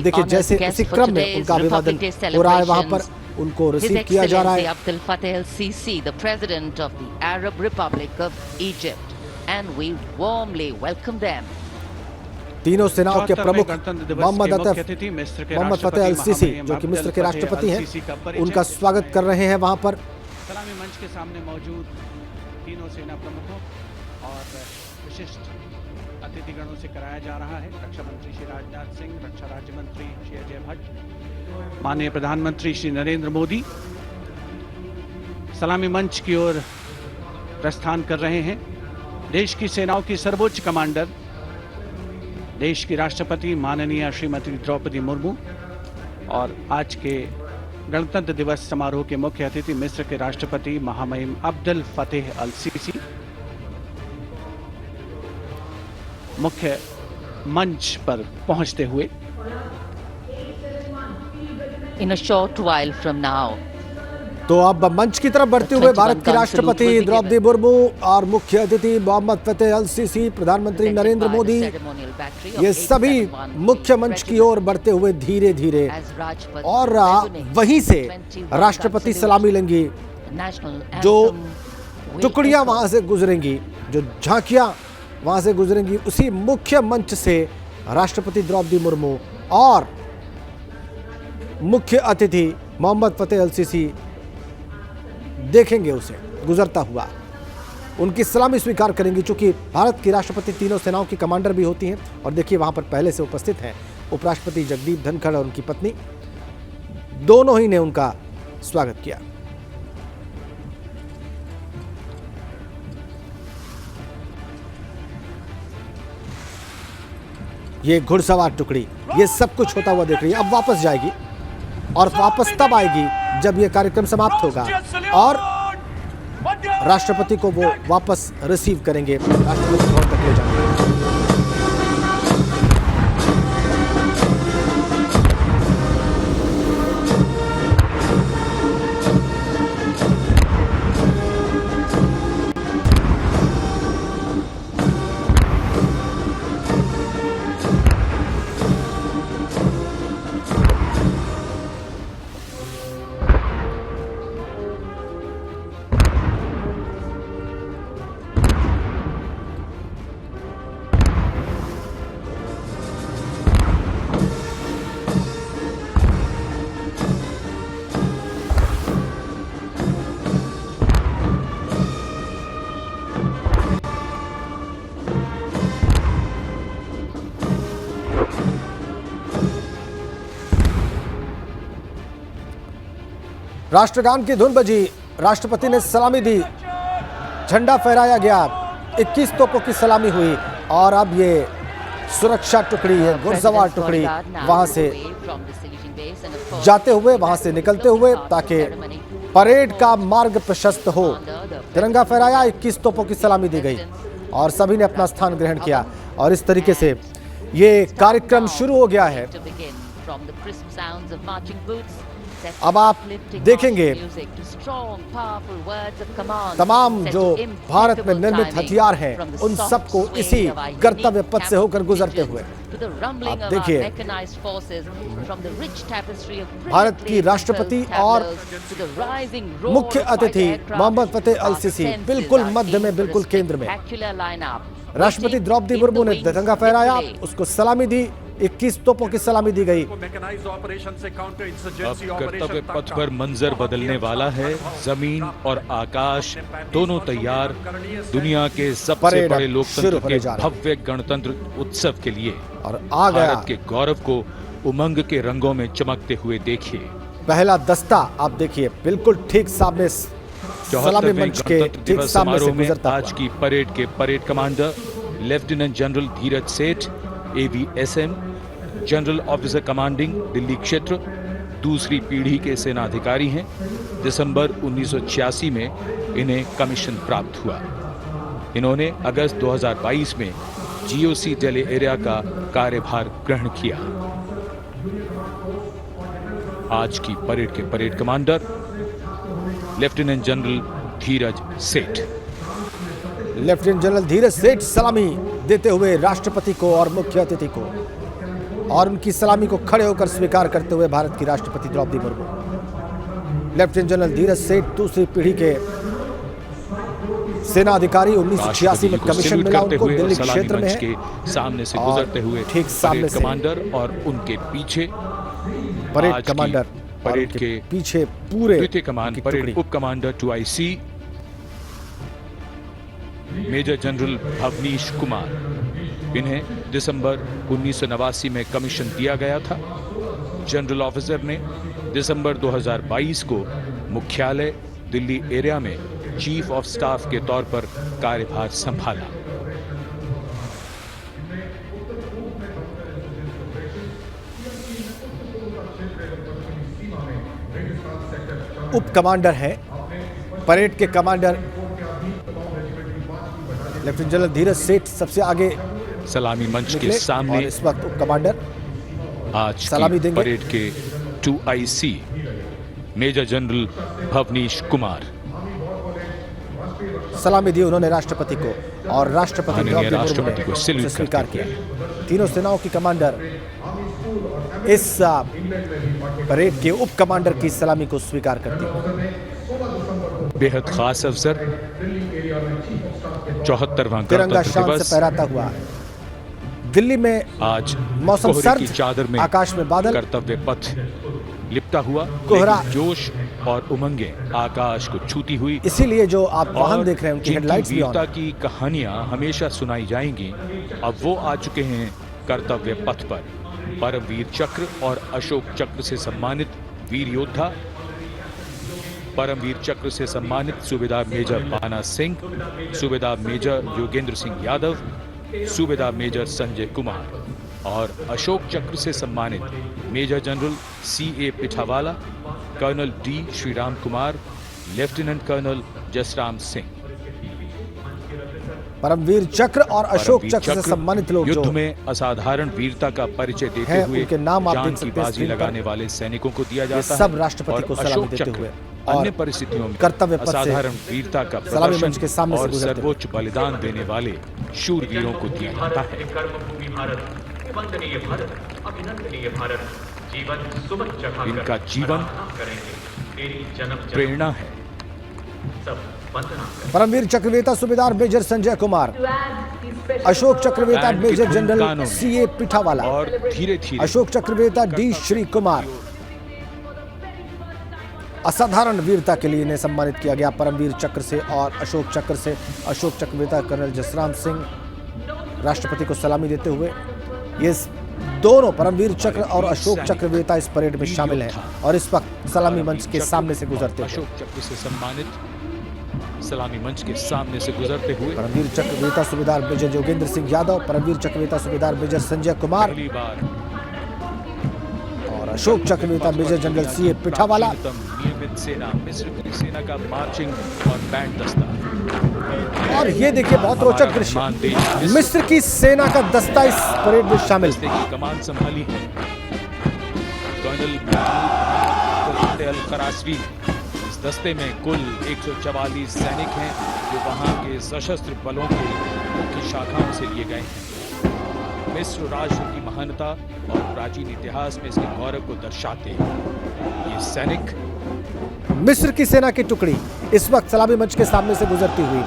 देखिए, जैसे उसी क्रम में उनका अभिवादन हो रहा है, वहां पर उनको रिसीव किया जा रहा है। Abdel Fattah el-Sisi, the President of the Arab Republic of Egypt, and we warmly welcome them. तीनों सेनाओं के प्रमुख मोहम्मद फतेह अल सीसी, जो कि मिस्र के राष्ट्रपति हैं, उनका स्वागत कर रहे हैं वहां पर। सलामी मंच के सामने मौजूद तीनों सेना प्रमुखों और विशिष्ट अतिथिगणों से कराया जा रहा है। रक्षा मंत्री श्री राजनाथ सिंह, रक्षा राज्य मंत्री श्री अजय भट्ट, माननीय प्रधानमंत्री श्री नरेंद्र मोदी सलामी मंच की ओर प्रस्थान कर रहे हैं। देश की सेनाओं की सर्वोच्च कमांडर, देश की राष्ट्रपति माननीय श्रीमती द्रौपदी मुर्मू, और आज के गणतंत्र दिवस समारोह के मुख्य अतिथि मिस्र के राष्ट्रपति महामहिम अब्दुल फतेह अल सीसी मुख्य मंच पर पहुंचते हुए। In a short while from now, तो अब मंच की तरफ बढ़ते हुए भारत की राष्ट्रपति द्रौपदी मुर्मू और मुख्य अतिथि मोहम्मद फतेह अल सीसी, प्रधानमंत्री नरेंद्र मोदी, ये सभी मुख्य मंच की ओर बढ़ते हुए धीरे धीरे, और वहीं से राष्ट्रपति सलामी लेंगी। जो टुकड़ियां वहां से गुजरेंगी, जो झांकियां वहां से गुजरेंगी, उसी मुख्य मंच से राष्ट्रपति द्रौपदी मुर्मू और मुख्य अतिथि मोहम्मद फतेह अल सीसी देखेंगे उसे गुजरता हुआ, उनकी सलामी स्वीकार करेंगी। चूंकि भारत की राष्ट्रपति तीनों सेनाओं की कमांडर भी होती हैं, और देखिए वहां पर पहले से उपस्थित हैं उपराष्ट्रपति जगदीप धनखड़ और उनकी पत्नी, दोनों ही ने उनका स्वागत किया। ये घुड़सवार टुकड़ी, ये सब कुछ होता हुआ देख रही है। अब वापस जाएगी और वापस तब आएगी जब ये कार्यक्रम समाप्त होगा और राष्ट्रपति को वो वापस रिसीव करेंगे, राष्ट्रपति भवन तक ले जाएंगे। राष्ट्रगान की धुन बजी, राष्ट्रपति ने सलामी दी, झंडा फहराया गया, 21 तोपों की सलामी हुई और अब ये सुरक्षा टुकड़ी है, घुड़सवार टुकड़ी वहां से जाते हुए, वहां से निकलते हुए ताकि परेड का मार्ग प्रशस्त हो। तिरंगा फहराया, 21 तोपों की सलामी दी गई और सभी ने अपना स्थान ग्रहण किया और इस तरीके से ये कार्यक्रम शुरू हो गया है। अब आप देखेंगे तमाम जो भारत में निर्मित हथियार हैं उन सबको इसी कर्तव्य पथ से होकर गुजरते हुए आप देखिए भारत की राष्ट्रपति और मुख्य अतिथि मोहम्मद फतेह अल सीसी बिल्कुल मध्य में, बिल्कुल केंद्र में। राष्ट्रपति द्रौपदी मुर्मू ने तिरंगा फहराया, उसको सलामी दी, 21 तोपों की सलामी दी गई। अब कर्तव्य पथ पर मंजर बदलने वाला है, जमीन और आकाश दोनों तैयार दुनिया के सबसे बड़े लोकतंत्र के भव्य गणतंत्र उत्सव के लिए। और आ गया भारत के गौरव को उमंग के रंगों में चमकते हुए देखिए। पहला दस्ता आप देखिए बिल्कुल ठीक सामने सलामी मंच के ठीक सामने से गुजरता हुआ। आज की परेड के परेड कमांडर लेफ्टिनेंट जनरल धीरज सेठ, AVSM, general officer commanding Delhi क्षेत्र, दूसरी पीढ़ी के सेना अधिकारी हैं। दिसंबर 1986 में इन्हें कमीशन प्राप्त हुआ। इन्होंने अगस्त 2022 में GOC दिल्ली एरिया का कार्यभार ग्रहण किया। आज की परेड के परेड कमांडर लेफ्टिनेंट जनरल धीरज सेठ। लेफ्टिनेंट जनरल धीरज सेठ सलामी देते हुए राष्ट्रपति को और मुख्य अतिथि को और उनकी सलामी को खड़े होकर स्वीकार करते हुए भारत की राष्ट्रपति द्रौपदी मुर्मू। लेफ्टिनेंट जनरल धीरज सेठ दूसरी पीढ़ी के सेना अधिकारी, 1986 में कमीशन मिला उनको दिल्ली क्षेत्र में के सामने से गुजरते हुए ठीक सामने से कमांडर और उनके पीछे परेड कमांडर, परेड के पीछे पूरे द्वितीय कमान परेड उप commander 2IC major general Bhavnish Kumar. इन्हें दिसंबर 1989 में कमीशन दिया गया था। जनरल ऑफिसर ने दिसंबर 2022 को मुख्यालय दिल्ली एरिया में चीफ ऑफ स्टाफ के तौर पर कार्यभार संभाला। उप कमांडर हैं परेड के कमांडर लेफ्टिनेंट जनरल धीरज सेठ सबसे आगे सलामी मंच के सामने और इस वक्त उप कमांडर आज सलामी की देंगे। परेड के 2IC major general Bhavnish Kumar सलामी दी उन्होंने राष्ट्रपति को और राष्ट्रपति माननीय द्रौपदी राष्ट्रपति मुर्मू को ने सैल्यूट उसे स्वीकार करते किया। तीनों सेनाओं की कमांडर इस परेड के उप कमांडर की सलामी को स्वीकार करती है। बेहद खास अवसर 74वां तिरंगा गणतंत्र शान से दिवस। फहराता हुआ दिल्ली में आज मौसम कोहरे सर्द, की चादर में आकाश में बादल, कर्तव्य पथ लिपटा हुआ, कोहरा। लेकिन जोश और उमंगें आकाश को छूती हुई। इसीलिए जो आप वाहन और देख रहे हैं उनकी जिनकी हेडलाइट्स भी ऑन वीरता है। की कहानियां हमेशा सुनाई जाएंगी, अब वो आ चुके हैं कर्तव्य पथ पर। परमवीर चक्र और अशोक चक्र से सम्मानित वीर योद्धा, परमवीर चक्र से सम्मानित सूबेदार मेजर पाना सिंह, सूबेदार मेजर योगेंद्र सिंह यादव, सूबेदार मेजर संजय कुमार। और अशोक चक्र से सम्मानित major general C.A. Pithawala, colonel D. Sriram Kumar, lieutenant colonel Jasram Singh. Paramvir Chakra और अशोक चक्र से सम्मानित लोग युद्ध जो में असाधारण वीरता का परिचय देते हैं, हुए उनके नाम आप जान देख की सकते हैं बाजी स्क्रीन पर। लगाने वाले सैनिकों को दिया ये जाता सब है राष्ट्रपति और को सलामी अशोक देते चक्र हुए अन्य और परिस्थितियों में कर्तव्य पथ से असाधारण वीरता का सलामी मंच के प्रदर्शन सामने से और गुजरते हुए। सर्वोच्च बलिदान देने वाले शूरवीरों को दिया जाता है। कर्मभूमि भारत, वंदनीय भारत, अभिनंदनीय भारत, जीवन सुबह चढ़ा इनका जीवन करेंगे तेरी जन्म प्रेरणा है। सब वंदना करें। परमवीर चक्रवेता सूबेदार मेजर संजय कुमार, अशोक चक्रवेता बैंड के मेजर धूम जनरल गानों में C.A. पिठावाला, और धीरे धीरे अशोक चक्रवेता D. श्री कुमार। असाधारण वीरता के लिए इन्हें सम्मानित किया गया परमवीर चक्र से और अशोक चक्र से। अशोक चक्रवेता कर्नल जसराम सिंह राष्ट्रपति को सलामी देते हुए, ये दोनों परमवीर चक्र और अशोक चक्रवेता इस परेड में शामिल हैं और इस वक्त सलामी मंच के सामने से गुजरते हुए। अशोक चक्र से सम्मानित सलामी मंच के सामने से गुजरते हुए परमवीर चक्रवेता सूबेदार मेजर योगेंद्र सिंह यादव, परमवीर चक्रवेता सूबेदार मेजर संजय कुमार पहली बार और अशोक चक्रवेता मेजर जनरल C.A. पिठावाला। नियमित सेना मिस्र की सेना का मार्चिंग और बैंड दस्ता। और ये देखिए बहुत रोचक दृश्य, महान देश मिस्र की सेना का दस्ता इस परेड में शामिल। दस्ते की कमान संभाली है कर्नल महमूद अल खरासवी। इस दस्ते में कुल 144 सैनिक हैं जो वहां के सशस्त्र बलों के मुख्य शाखाओं से लिए गए हैं। मिस्र राष्ट्र की महानता और प्राचीन इतिहास में इसके गौरव को दर्शाते हैं। ये सैनिक मिस्र की सेना की टुकड़ी इस वक्त सलामी मंच के सामने से गुजरती हुई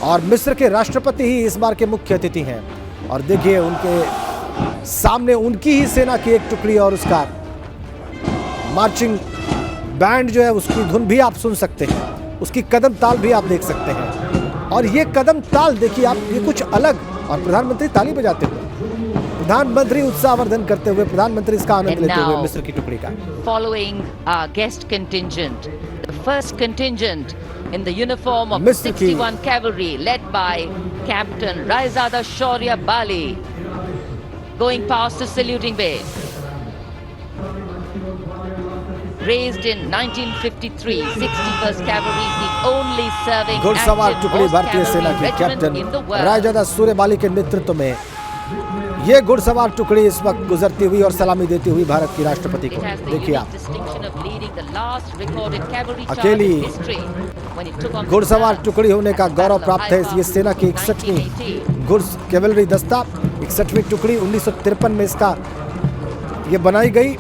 और मिस्र के राष्ट्रपति ही इस बार के मुख्य अतिथि हैं और देखिए उनके सामने उनकी ही सेना की एक टुकड़ी और उसका मार्चिंग बैंड जो है उसकी धुन भी आप सुन सकते हैं, उसकी कदम ताल भी आप देख सकते हैं। और ये कदम ताल देखिए आप, ये कुछ अलग, और प्रधानमंत्री ताली बजाते हुए, प्रधानमंत्री उत्साहवर्धन करते हुए, प्रधानमंत्री इसका आनंद लेते हुए मिस्र की टुकड़ी का। Following our guest contingent, the first contingent in the uniform of Mr. Ki. 61 Cavalry led by Captain Raizada Shaurya Bali, going past the saluting bay. Raised in 1953, 61st Cavalry is the only serving घुड़सवार active टुकड़ी horse भारतीय सेना cavalry की regiment captain in the world. Raizada Suryabali के नेतृत्व में ये घुड़सवार टुकड़ी इस वक्त गुजरती हुई और सलामी देती हुई भारत की राष्ट्रपति को। It has the देखिए unique आप, distinction of leading the last recorded cavalry charge अकेली in history when it took on घुड़सवार the टुकड़ी होने का Battle गौरव of प्राप्त है Haifa ये सेना की 1918. 61वीं घुड़स कैवलरी दस्ता, 61वीं टुकड़ी 1953 में इसका ये बनाई गई।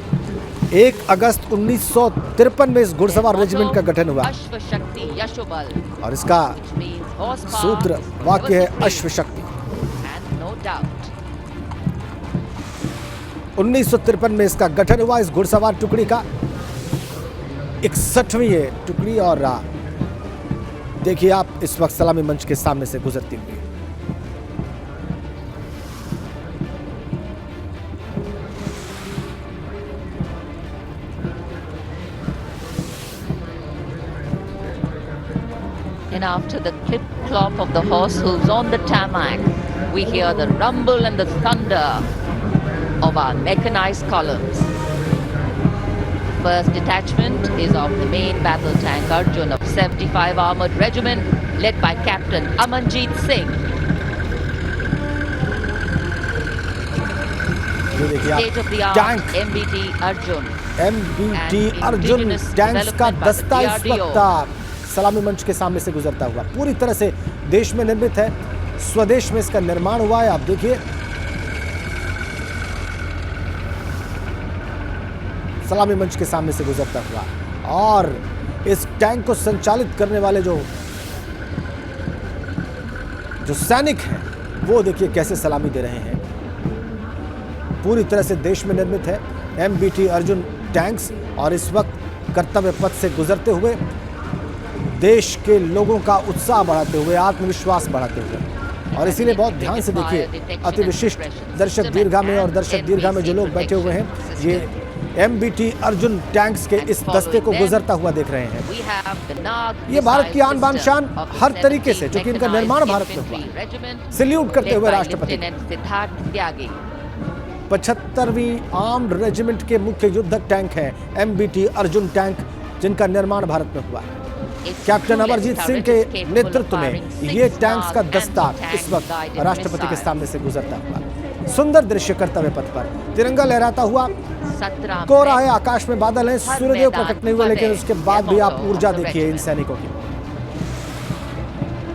1 अगस्त 1953 में इस घुड़सवार रेजिमेंट का गठन हुआ अश्व शक्ति यशोबल, और इसका which means horsepower, सूत्र वाक्य है diversity, अश्व शक्ति। and no doubt 1953 में इसका गठन हुआ इस घुड़सवार टुकड़ी का। 61वीं ये टुकड़ी और देखिए आप इस वक्त सलामी मंच के सामने से गुजरती हुई। and after the clip clop of the horse hooves on the tarmac, we hear the rumble and the thunder of our mechanized columns. First detachment is of the main battle tank Arjun of 75 Armored Regiment, led by Captain Amanjeet Singh. ये देखिए आप, State-of-the-art tank MBT Arjun. MBT And Arjun indigenous tanks का development by the दस्ता इस DRDO. वक्त सलामी मंच के सामने से गुजरता हुआ पूरी तरह से देश में निर्मित है, स्वदेश में इसका निर्माण हुआ है। आप देखिए सलामी मंच के सामने से गुजरता हुआ और इस टैंक को संचालित करने वाले जो सैनिक हैं वो देखिए कैसे सलामी दे रहे हैं। पूरी तरह से देश में निर्मित है MBT अर्जुन टैंक्स और इस वक्त कर्तव्य पथ से गुजरते हुए देश के लोगों का उत्साह बढ़ाते हुए, आत्मविश्वास बढ़ाते हुए। और इसीलिए बहुत ध्यान से देखिए अति विशिष्ट दर्शक दीर्घा में और दर्शक दीर्घा में जो लोग बैठे हुए हैं ये MBT अर्जुन टैंक्स के इस दस्ते को गुजरता हुआ देख रहे हैं। ये भारत की आन बान शान हर तरीके से, क्योंकि इनका निर्माण भारत में हुआ। सैल्यूट करते हुए राष्ट्रपति 75वीं आर्म्ड रेजिमेंट के मुख्य युद्धक टैंक है MBT अर्जुन टैंक, जिनका निर्माण भारत में हुआ है। कैप्टन अमरजीत सिंह के नेतृत्व में ये टैंक्स का दस्ता इस वक्त राष्ट्रपति के सामने से गुजरता हुआ। सुंदर दृश्य कर्तव्य पथ पर तिरंगा लहराता हुआ, कोहरा है, आकाश में बादल है, सूर्यदेव प्रकट नहीं हुआ, लेकिन उसके बाद भी आप ऊर्जा देखिए इन सैनिकों की,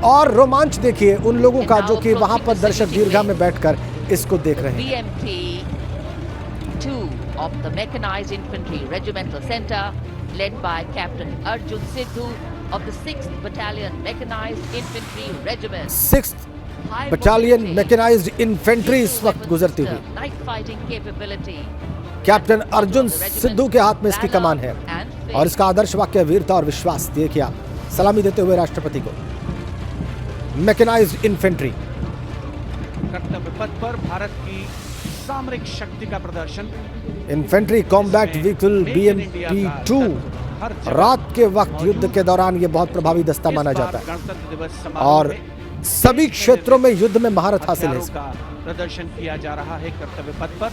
और रोमांच देखिए उन लोगों का जो कि वहां पर दर्शक दीर्घा में बैठकर इसको देख रहे हैं। BMT-2 of the Mechanized Infantry Regimental Center, led by Captain Arjun Sidhu of the 6th Battalion Mechanized Infantry Regiment. 6th battalion mechanised infantry इस वक्त गुजरती हुई। Night fighting capability. Captain Arjun Sidhu के हाथ में इसकी कमान है और इसका आदर्श वाक्य वीरता और विश्वास। देखिए आप सलामी देते हुए राष्ट्रपति को मैकेनाइज्ड इन्फेंट्री। कर्तव्य पथ पर भारत की सामरिक शक्ति का प्रदर्शन। इन्फेंट्री कॉम्बैट व्हीकल BMP-2 रात के वक्त युद्ध के दौरान ये बहुत प्रभावी दस्ता माना जाता है और सभी क्षेत्रों में युद्ध में महारत हासिल है। प्रदर्शन किया जा रहा है कर्तव्य पथ पर।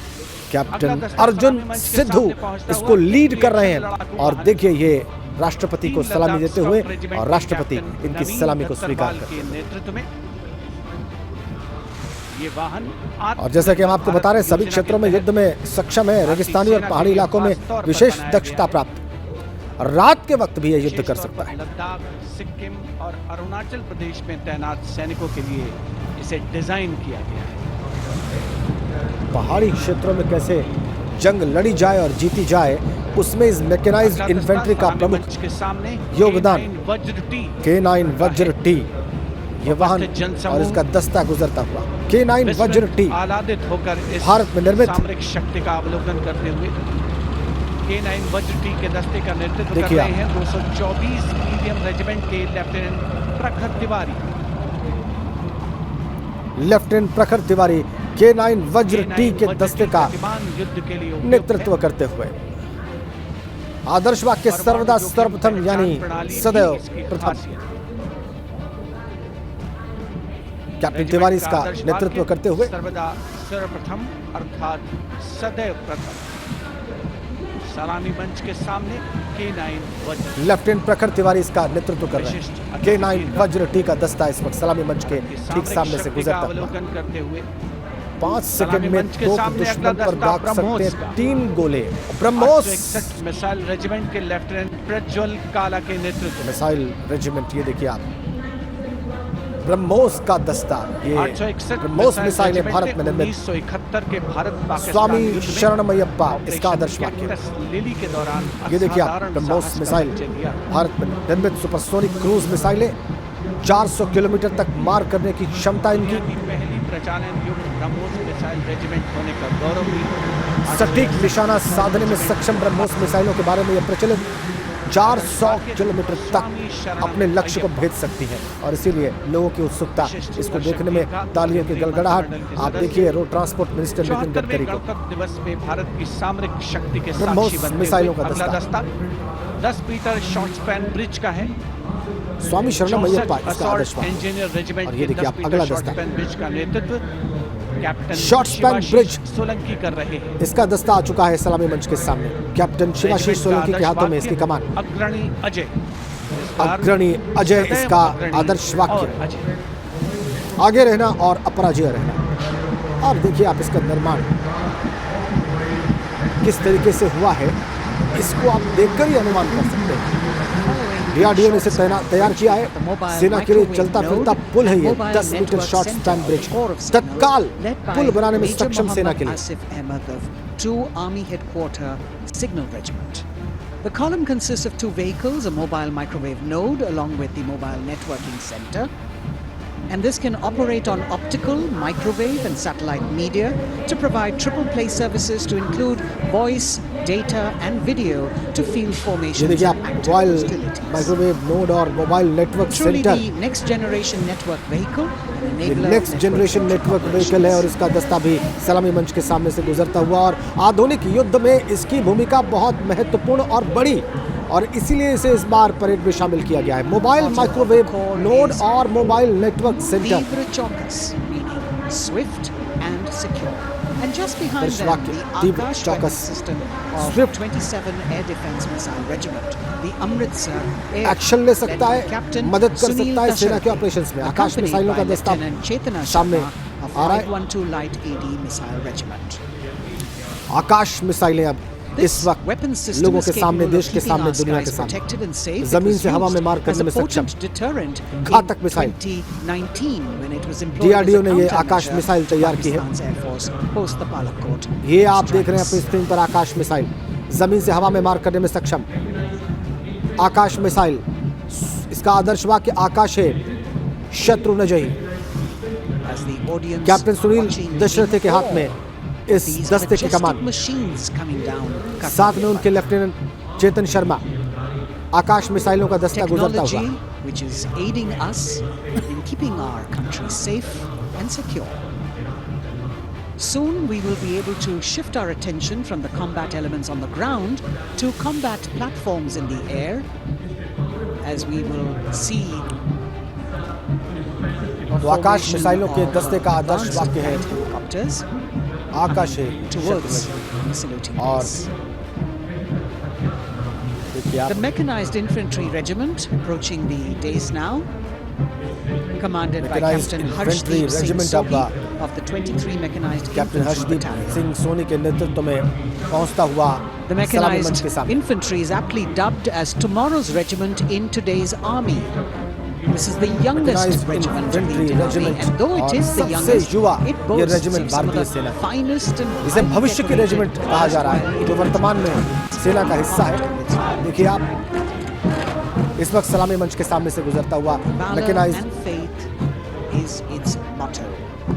कैप्टन अर्जुन सिद्धू इसको लीड कर रहे हैं और देखिए ये राष्ट्रपति को सलामी देते हुए और राष्ट्रपति इनकी सलामी को स्वीकार करते हैं। नेतृत्व में ये वाहन और जैसा कि हम आपको बता रहे हैं सभी क्षेत्रों में युद्ध में सक्षम है। रेगिस्तानी और पहाड़ी इलाकों में विशेष दक्षता प्राप्त, रात के वक्त भी यह युद्ध कर सकता है। लद्दाख, सिक्किम और अरुणाचल प्रदेश में तैनात सैनिकों के लिए इसे डिजाइन किया गया है। पहाड़ी क्षेत्रों में कैसे जंग लड़ी जाए और जीती जाए, उसमें इस मैकेनाइज्ड इन्फेंट्री का प्रमुख योगदान K9 वज्र टी, ये वाहन और इसका दस्ता गुजरता हुआ K9 वज्र टी आलादित होकर भारत में निर्मित सामरिक शक्ति का अवलोकन करते हुए K9 वज्र टी के दस्ते का नेतृत्व कर रहे हैं 224 मीडियम रेजिमेंट के लेफ्टिनेंट प्रखर तिवारी। लेफ्टिनेंट प्रखर तिवारी K9 वज्र टी के दस्ते का नेतृत्व करते हुए आदर्श वाक्य सर्वदा सर्वप्रथम यानी सदैव प्रथम। कैप्टन तिवारी इसका नेतृत्व करते हुए सर्वदा सर्वप्रथम अर्थात सदैव प्रथम सलामी मंच के सामने K9 वज्र। लेफ्टिनेंट प्रखर तिवारी इसका नेतृत्व कर रहे हैं। K9 वज्र टी का दस्ता इस वक्त सलामी मंच के ठीक सामने से गुजरता हुआ। अवलोकन करते हुए 5 सेकंड में दो दुश्मन पर दाग सकते हैं 3 गोले। ब्रह्मोस 61 मिसाइल रेजिमेंट के लेफ्टिनेंट प्रज्वल काला के नेतृत्व। मिसाइल रेजिमेंट, ये देखिए आप ब्रह्मोस का दस्ता, ये ब्रह्मोस मिसाइलें भारत में निर्मित। 1971 के भारत स्वामी शरणमयप्पा इसका आदर्श वाक्य। के दौरान ये देखिए आप ब्रह्मोस मिसाइल भारत में निर्मित सुपरसोनिक क्रूज मिसाइलें 400 किलोमीटर तक मार करने की क्षमता इनकी। पहली प्रचालन युक्त ब्रह्मोस मिसाइल रेजिमेंट होने का गौरव भी। सटीक निशाना साधने में सक्षम ब्रह्मोस मिसाइलों के बारे में यह प्रचलित 400 किलोमीटर तक अपने लक्ष्य को भेज सकती है और इसीलिए लोगों की उत्सुकता इसको देखने में, तालियों की गड़गड़ाहट। आप देखिए road transport minister Nitin Gadkari को दिवस में भारत की सामरिक शक्ति के ब्रह्मोस मिसाइलों का दस्ता 10 मीटर शॉर्ट स्पैन ब्रिज का है। स्वामी शरणमयप्पा इसका आदर्श इंजीनियर रेजिमेंट और ये देखिए आप अगला दस्ता ब्रिज का नेतृत्व captain short span bridge Solanki कर रहे हैं। इसका दस्ता आ चुका है सलामी मंच के सामने। कैप्टन शिवाशीष सोलंकी के हाथों में इसकी कमान। अग्रणी अजय इसका आदर्श वाक्य, आगे रहना और अपराजय रहना। अब देखिए आप इसका निर्माण किस तरीके से हुआ है, इसको आप देखकर ही अनुमान कर सकते हैं। DRDO ने इसे तैयार किया है। सेना के लिए चलता फिरता पुल है ये 10 मीटर शॉर्ट स्पैन ब्रिज, तत्काल पुल बनाने में सक्षम सेना के लिए। Army Headquarter Signal Regiment. The column consists of 2 vehicles, a mobile microwave node along with the mobile networking center. And this can operate on optical, microwave and satellite media to provide triple play services to include voice, data and video to field formations and active hostilities. Microwave node और mobile network Truly centre the next generation network vehicle, an ये enabler next of generation network vehicle है और इसका दस्ता भी सलामी मंच के सामने से गुजरता हुआ। और आधुनिक युद्ध में इसकी भूमिका बहुत महत्वपूर्ण और बड़ी, और इसीलिए इसे इस बार परेड में शामिल किया गया है। मोबाइल माइक्रोवेव नोड और mobile network centre. Vibra Chaucus, meaning swift and secure. And just behind them, Adarsh the वाक्य तीव्र Akash weapon चौकस system of Swift 27 Air Defence Missile Regiment, the Amritsar Air action ले led सकता by है, Captain मदद कर Sunil सकता है सेना के Dasharathy, ऑपरेशंस में। आकाश accompanied मिसाइलों का by दस्ता Lieutenant Chetana सामने Sharma of आ रहा है। 512 Light AD Missile Regiment. आकाश मिसाइलें अब इस This वक्त weapon system लोगों is के सामने, capable देश of के keeping सामने, our दुनिया के skies सामने protected and safe. जमीन It से was हवा में used मार as करने a में सक्षम potent deterrent घातक in missile. 2019 when it was employed DRDO as a ने ये आकाश countermeasure मिसाइल तैयार की है। Pakistan's Air Force post the Balakot ये आप देख रहे हैं strikes. अपनी स्क्रीन पर आकाश मिसाइल जमीन से हवा में मार करने में सक्षम। आकाश मिसाइल, इसका आदर्श वाक्य आकाश है शत्रु न जही। As the audience captain Sunil watching दशरथे के हाथ में इस these दस्ते की majestic कमान, machines coming down साथ में उनके लेफ्टिनेंट चेतन शर्मा आकाश मिसाइलों का दस्ता गुजरता हुआ। technology which is aiding us in keeping our country safe and secure. Soon we will be able to shift our attention from the combat elements on the ground to combat platforms in the air, as we will see तो आकाश मिसाइलों के दस्ते का आदर्श advanced वाक्य है helicopters आकाश है towards शत्रु saluting और base. देखिए The आप mechanized infantry regiment approaching the dais now, commanded by Mechanized Captain infantry Harshdeep Singh regiment Sohi of the 23 Mechanized captain Infantry Harshdeep Battalion. Singh Soni के नेतृत्व में पहुंचता हुआ The सलामी मंच mechanized के सामने। infantry is aptly dubbed as tomorrow's regiment in today's army. This is the youngest Mechanized regiment in the infantry Indian army, regiment and though it और is the सबसे youngest, युवा it ये boasts regiment of some of भारतीय the सेना है। finest and इसे highly भविष्य की decorated रेजिमेंट कहा जा रहा है जो वर्तमान में सेना का हिस्सा है। देखिए आप इस वक्त सलामी मंच के सामने से गुजरता हुआ Valor mechanised and faith is its motto.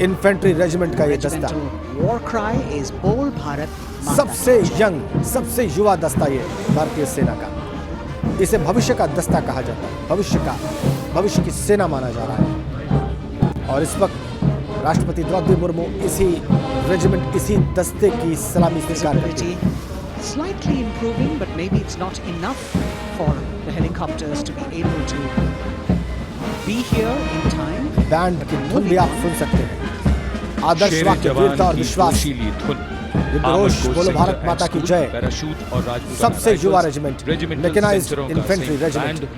Infantry regiment का ये दस्ता Regimental war cry is Bol Bharat Mata सबसे Ki. यंग, सबसे युवा दस्ता ये भारतीय सेना का। इसे भविष्य का दस्ता कहा जाता है, भविष्य की सेना माना जा रहा है। और इस वक्त राष्ट्रपति द्रौपदी मुर्मू इसी रेजिमेंट, इसी दस्ते की सलामी स्वीकार करती है। Visibility slightly improving, but maybe it's not enough for the helicopters to be able to be here in time. Band की धुन भी आप सुन सकते हैं। आदर्श शेर वाक्य, जवान वीरता और की विश्वास, जोशीली धुन, विद्रोह, आमद को बोलो सिंगर भारत माता की एंड जय। स्कूल, पैराशूट और राजपूताना सबसे युवा राइफल्स, रेजिमेंट, रेजिमेंटल मैकेनाइज्ड सेंसरों का इन्फेंट्री संयुक्त रेजिमेंट। बैंड,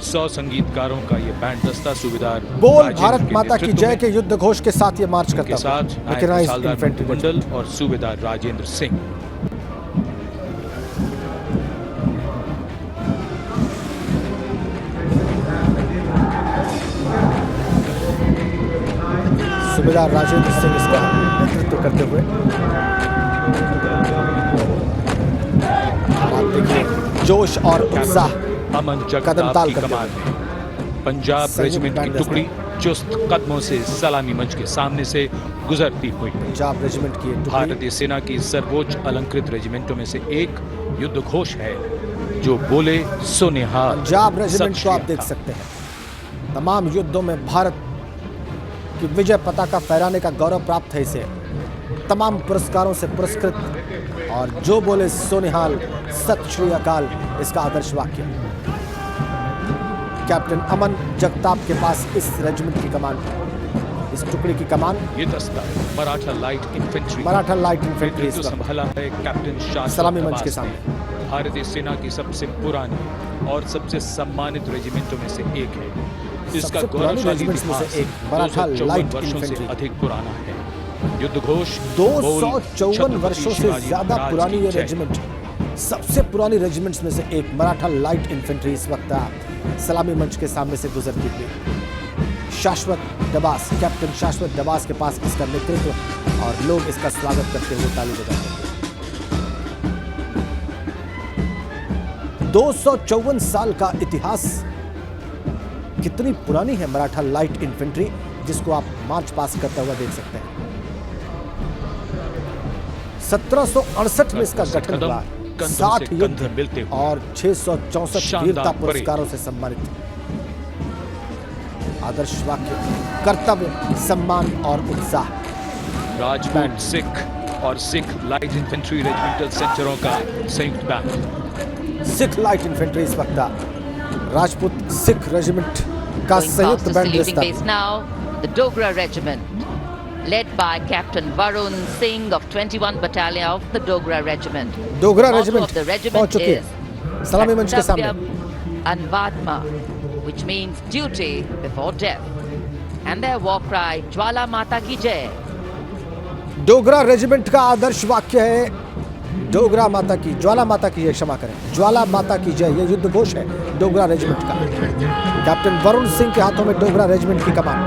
100 संगीतकारों का ये बैंड दस्ता सूबेदार बोल राजेंद्र भारत के माता की नेतृत्व जय में के युद्ध घोष के साथ ये मार्च के करता है। साथ नायक मैकेनाइज्ड हवलदार इन्फेंट्री मंडल और सूबेदार राजेंद्र सिंह। सूबेदार राजेंद्र सिंह इसका नेतृत्व करते हुए। और आप देखिए जोश और उत्साह अमन कदम जगताप ताल की करते कमान हुए। में पंजाब संयुक्त रेजिमेंट की बैंड टुकड़ी चुस्त कदमों से सलामी मंच के सामने से गुजरती हुई पंजाब रेजिमेंट की ये टुकड़ी भारतीय सेना की सर्वोच्च अलंकृत रेजिमेंटों में से एक युद्ध घोष है जो बोले सो निहाल। पंजाब रेजिमेंट सत को आप श्री देख अकाल। सकते हैं। तमाम युद्धों में भारत की विजय पताका फहराने का गौरव प्राप्त है इसे। तमाम पुरस्कारों से पुरस्कृत और जो बोले सोनिहाल सत श्री अकाल इसका आदर्श वाक्य। कैप्टन अमन जगताप के पास इस रेजिमेंट की कमान, इस टुकड़ी की कमान ये दस्ता Maratha light infantry Maratha light infantry नेतृत्व संभाला है कैप्टन शाश्वत सलामी मंच के दबास ने। सामने। भारतीय सेना की सबसे पुरानी और सबसे सम्मानित रेजिमेंटों में से एक है। इसका सबसे पुरानी गौरवशाली रेजिमेंट्स में से इतिहास एक मराठा 254 लाइट वर्षों से इन्फेंट्री। अधिक पुराना है। युद्ध घोष 254 वर्षों से ज्यादा पुरानी ये रेजिमेंट रेजिमेंट, सबसे पुरानी रेजिमेंट्स में से एक मराठा लाइट इन्फेंट्री इस वक्त सलामी मंच के सामने से गुजरती हुई। शाश्वत दबास, कैप्टन शाश्वत दबास के पास इसका नेतृत्व और लोग इसका स्वागत करते हुए ताली बजाते हैं। 254 साल का इतिहास, कितनी पुरानी है मराठा लाइट इन्फेंट्री, जिसको आप मार्च पास करता हुआ देख सकते हैं। 1768 में इसका गठन हुआ, 60 युद्ध और 664 वीरता पुरस्कारों से सम्मानित। आदर्श वाक्य, कर्तव्य, सम्मान और उत्साह। राजपूत सिख और सिख लाइट इन्फेंट्री रेजिमेंटल सेंटरों का संयुक्त बैंड। सिख लाइट इन्फेंट्री इस वक्त राजपूत सिख रेजिमेंट का Going past संयुक्त the बैंड saluting दस्ता। base now, the Dogra Regiment. led by Captain Varun Singh of 21 Battalion of the Dogra Regiment. Dogra The motto regiment of the पहुंच regiment चुके is हैं सलामी मंच के सामने। Kartavyam Anvatma, which means duty before death. And their war cry, Jwala Mata Ki Jai. Dogra regiment का आदर्श वाक्य है डोगरा माता की ज्वाला माता की जय, क्षमा करें, ज्वाला माता की जय। ये युद्ध घोष है डोगरा रेजिमेंट का। कैप्टन वरुण सिंह के हाथों में डोगरा रेजिमेंट की कमान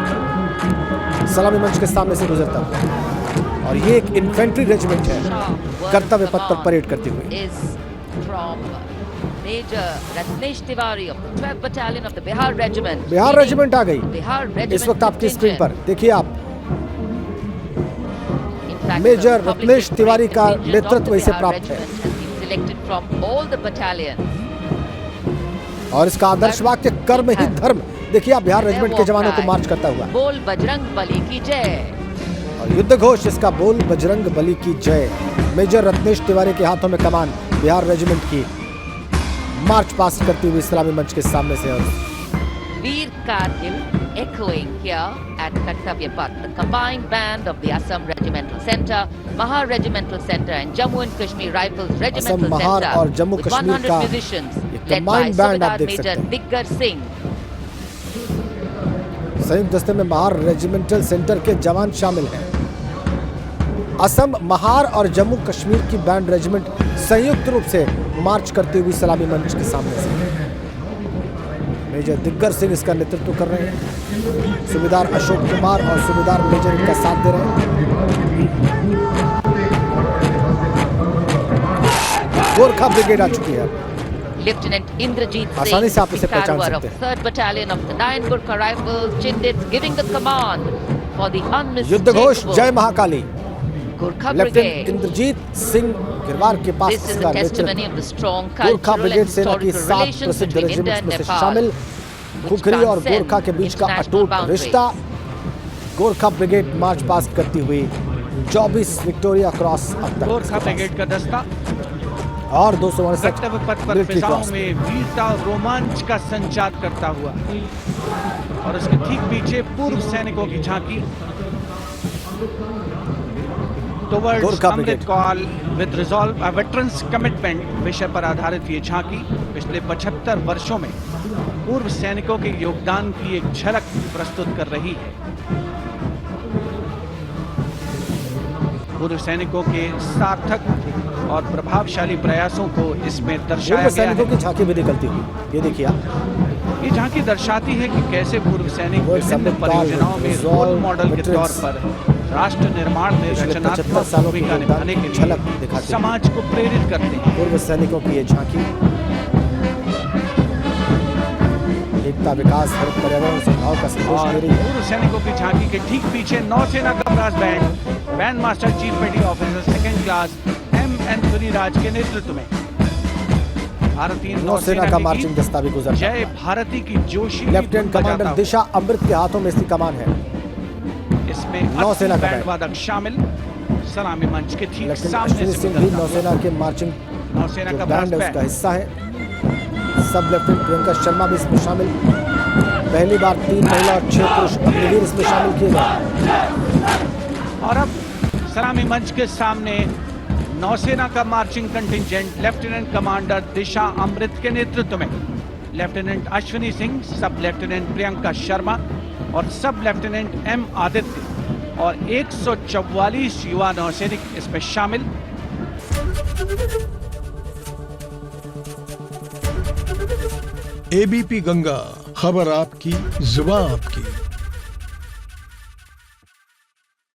सलामी मंच के सामने से गुजरता हुआ। और ये एक इन्फेंट्री रेजिमेंट है कर्तव्य पथ पर परेड करती हुई। Is from Major Ratnesh Tiwari of the 12th Battalion of the Bihar Regiment. Bihar regiment आ गई Bihar Regiment इस वक्त आपकी स्क्रीन contingent. पर देखिए आप। In fact, major the Ratnesh publicly Tiwari great का contingent of the नेतृत्व इसे Bihar प्राप्त है। Regiment has been selected from all the battalions. और इसका आदर्श वाक्य कर्म ही धर्म। देखिए आप बिहार Their रेजिमेंट के war जवानों को cry, मार्च करता हुआ। बोल बजरंग बली की जय। और युद्ध घोष इसका बोल बजरंग बली की जय। मेजर रत्नेश तिवारी के हाथों में कमान बिहार रेजिमेंट की मार्च पास्ट करती हुई सलामी मंच के सामने से। और Veer Kargil echoing here at Kartavya Path, the combined band of the Assam Regimental Centre, Mahar Regimental Centre and Jammu and Kashmir Rifles Regimental Mahar Centre और जम्मू with कश्मीर 100 का musicians ये led by combined band आप Subedar देख सकते Major हैं। Diggar Singh. संयुक्त दस्ते में महार रेजिमेंटल सेंटर के जवान शामिल हैं। असम, महार और जम्मू कश्मीर की बैंड रेजिमेंट संयुक्त रूप से मार्च करती हुई सलामी मंच के सामने से। मेजर दिग्गर सिंह इसका नेतृत्व कर रहे हैं। सूबेदार अशोक कुमार और सूबेदार मेजर इनका साथ दे रहे हैं। गोरखा ब्रिगेड आ चुकी है। Lieutenant Indrajit आसानी से आप Singh, इसे पहचान Karwar of सकते हैं। 3rd Battalion of the 9 Gurkha Rifles, Chindits, giving the command for the युद्ध घोष जय unmistakable Mahakali. Gurkha lieutenant Brigade. Indrajit Singh Girwar के पास This is इसका a testimony नेतृत्व। of the strong Gorkha cultural brigade and सेना की historical 7 relations प्रसिद्ध between India रेजिमेंट्स and में से Nepal, शामिल which खुखरी और transcend गोरखा के बीच का international अटूट boundaries. रिश्ता। गोरखा ब्रिगेड मार्च पास्ट करती हुई 24 विक्टोरिया क्रॉस अब तक गोरखा ब्रिगेड का दस्ता और 259 कर्तव्य पथ पर मिलिट्री फिजाओं क्रॉस। में वीरता और रोमांच का संचार करता हुआ और उसके ठीक पीछे पूर्व सैनिकों की झांकी towards Gorkha Amrit brigade. Call with resolve veterans commitment विषय पर आधारित ये झांकी पिछले 75 वर्षों में पूर्व सैनिकों के योगदान की एक झलक प्रस्तुत कर रही है। पूर्व सैनिकों के सार्थक और प्रभावशाली प्रयासों को इसमें दर्शाया पूर्व गया सैनिकों है। की झांकी भी निकलती हुई ये देखिए आप। ये झांकी दर्शाती है कि कैसे पूर्व सैनिक वर्ष विभिन्न अमृतकाल, परियोजनाओं में रिजॉल्व, रोल मॉडल के तौर वेटरन्स, पर राष्ट्र निर्माण में पिछले 75 रचनात्मक सालों की भूमिका योगदान निभाने की के झलक लिए दिखाते हैं। समाज को प्रेरित करते हैं। पूर्व सैनिकों की ये झांकी एकता, विकास, हरित पर्यावरण सद्भाव का संदेश और दे रही है। पूर्व सैनिकों की झांकी के ठीक पीछे नौसेना का brass band master chief petty officer 2nd class M Anthony Raj के नेतृत्व में भारतीय नौसेना का मार्चिंग दस्ता भी गुजरता जय हुआ। भारती की जोशी लेफ्टिनेंट कमांडर दिशा अमृत के हाथों में इसकी कमान है। इसमें नौसेना 80 का बैंड वादक शामिल सलामी मंच के ठीक लेफ्टिनेंट सामने अश्विनी से सिंह भी गुजरता हुआ। नौसेना के मार्चिंग नौसेना जो का बैंड है ब्रास उसका बैंड हिस्सा है। सब लेफ्टिनेंट प्रियंका शर्मा भी इसमें शामिल। पहली बार 3 महिला और 6 पुरुष अग्निवीर इसमें शामिल किए गए। और अब सलामी मंच के सामने नौसेना का मार्चिंग कंटिंजेंट लेफ्टिनेंट कमांडर दिशा अमृत के नेतृत्व में लेफ्टिनेंट अश्विनी सिंह, सब लेफ्टिनेंट प्रियंका शर्मा और सब लेफ्टिनेंट एम आदित्य और 144 युवा नौसैनिक इसमें शामिल। एबीपी गंगा, खबर आपकी, जुबान आपकी।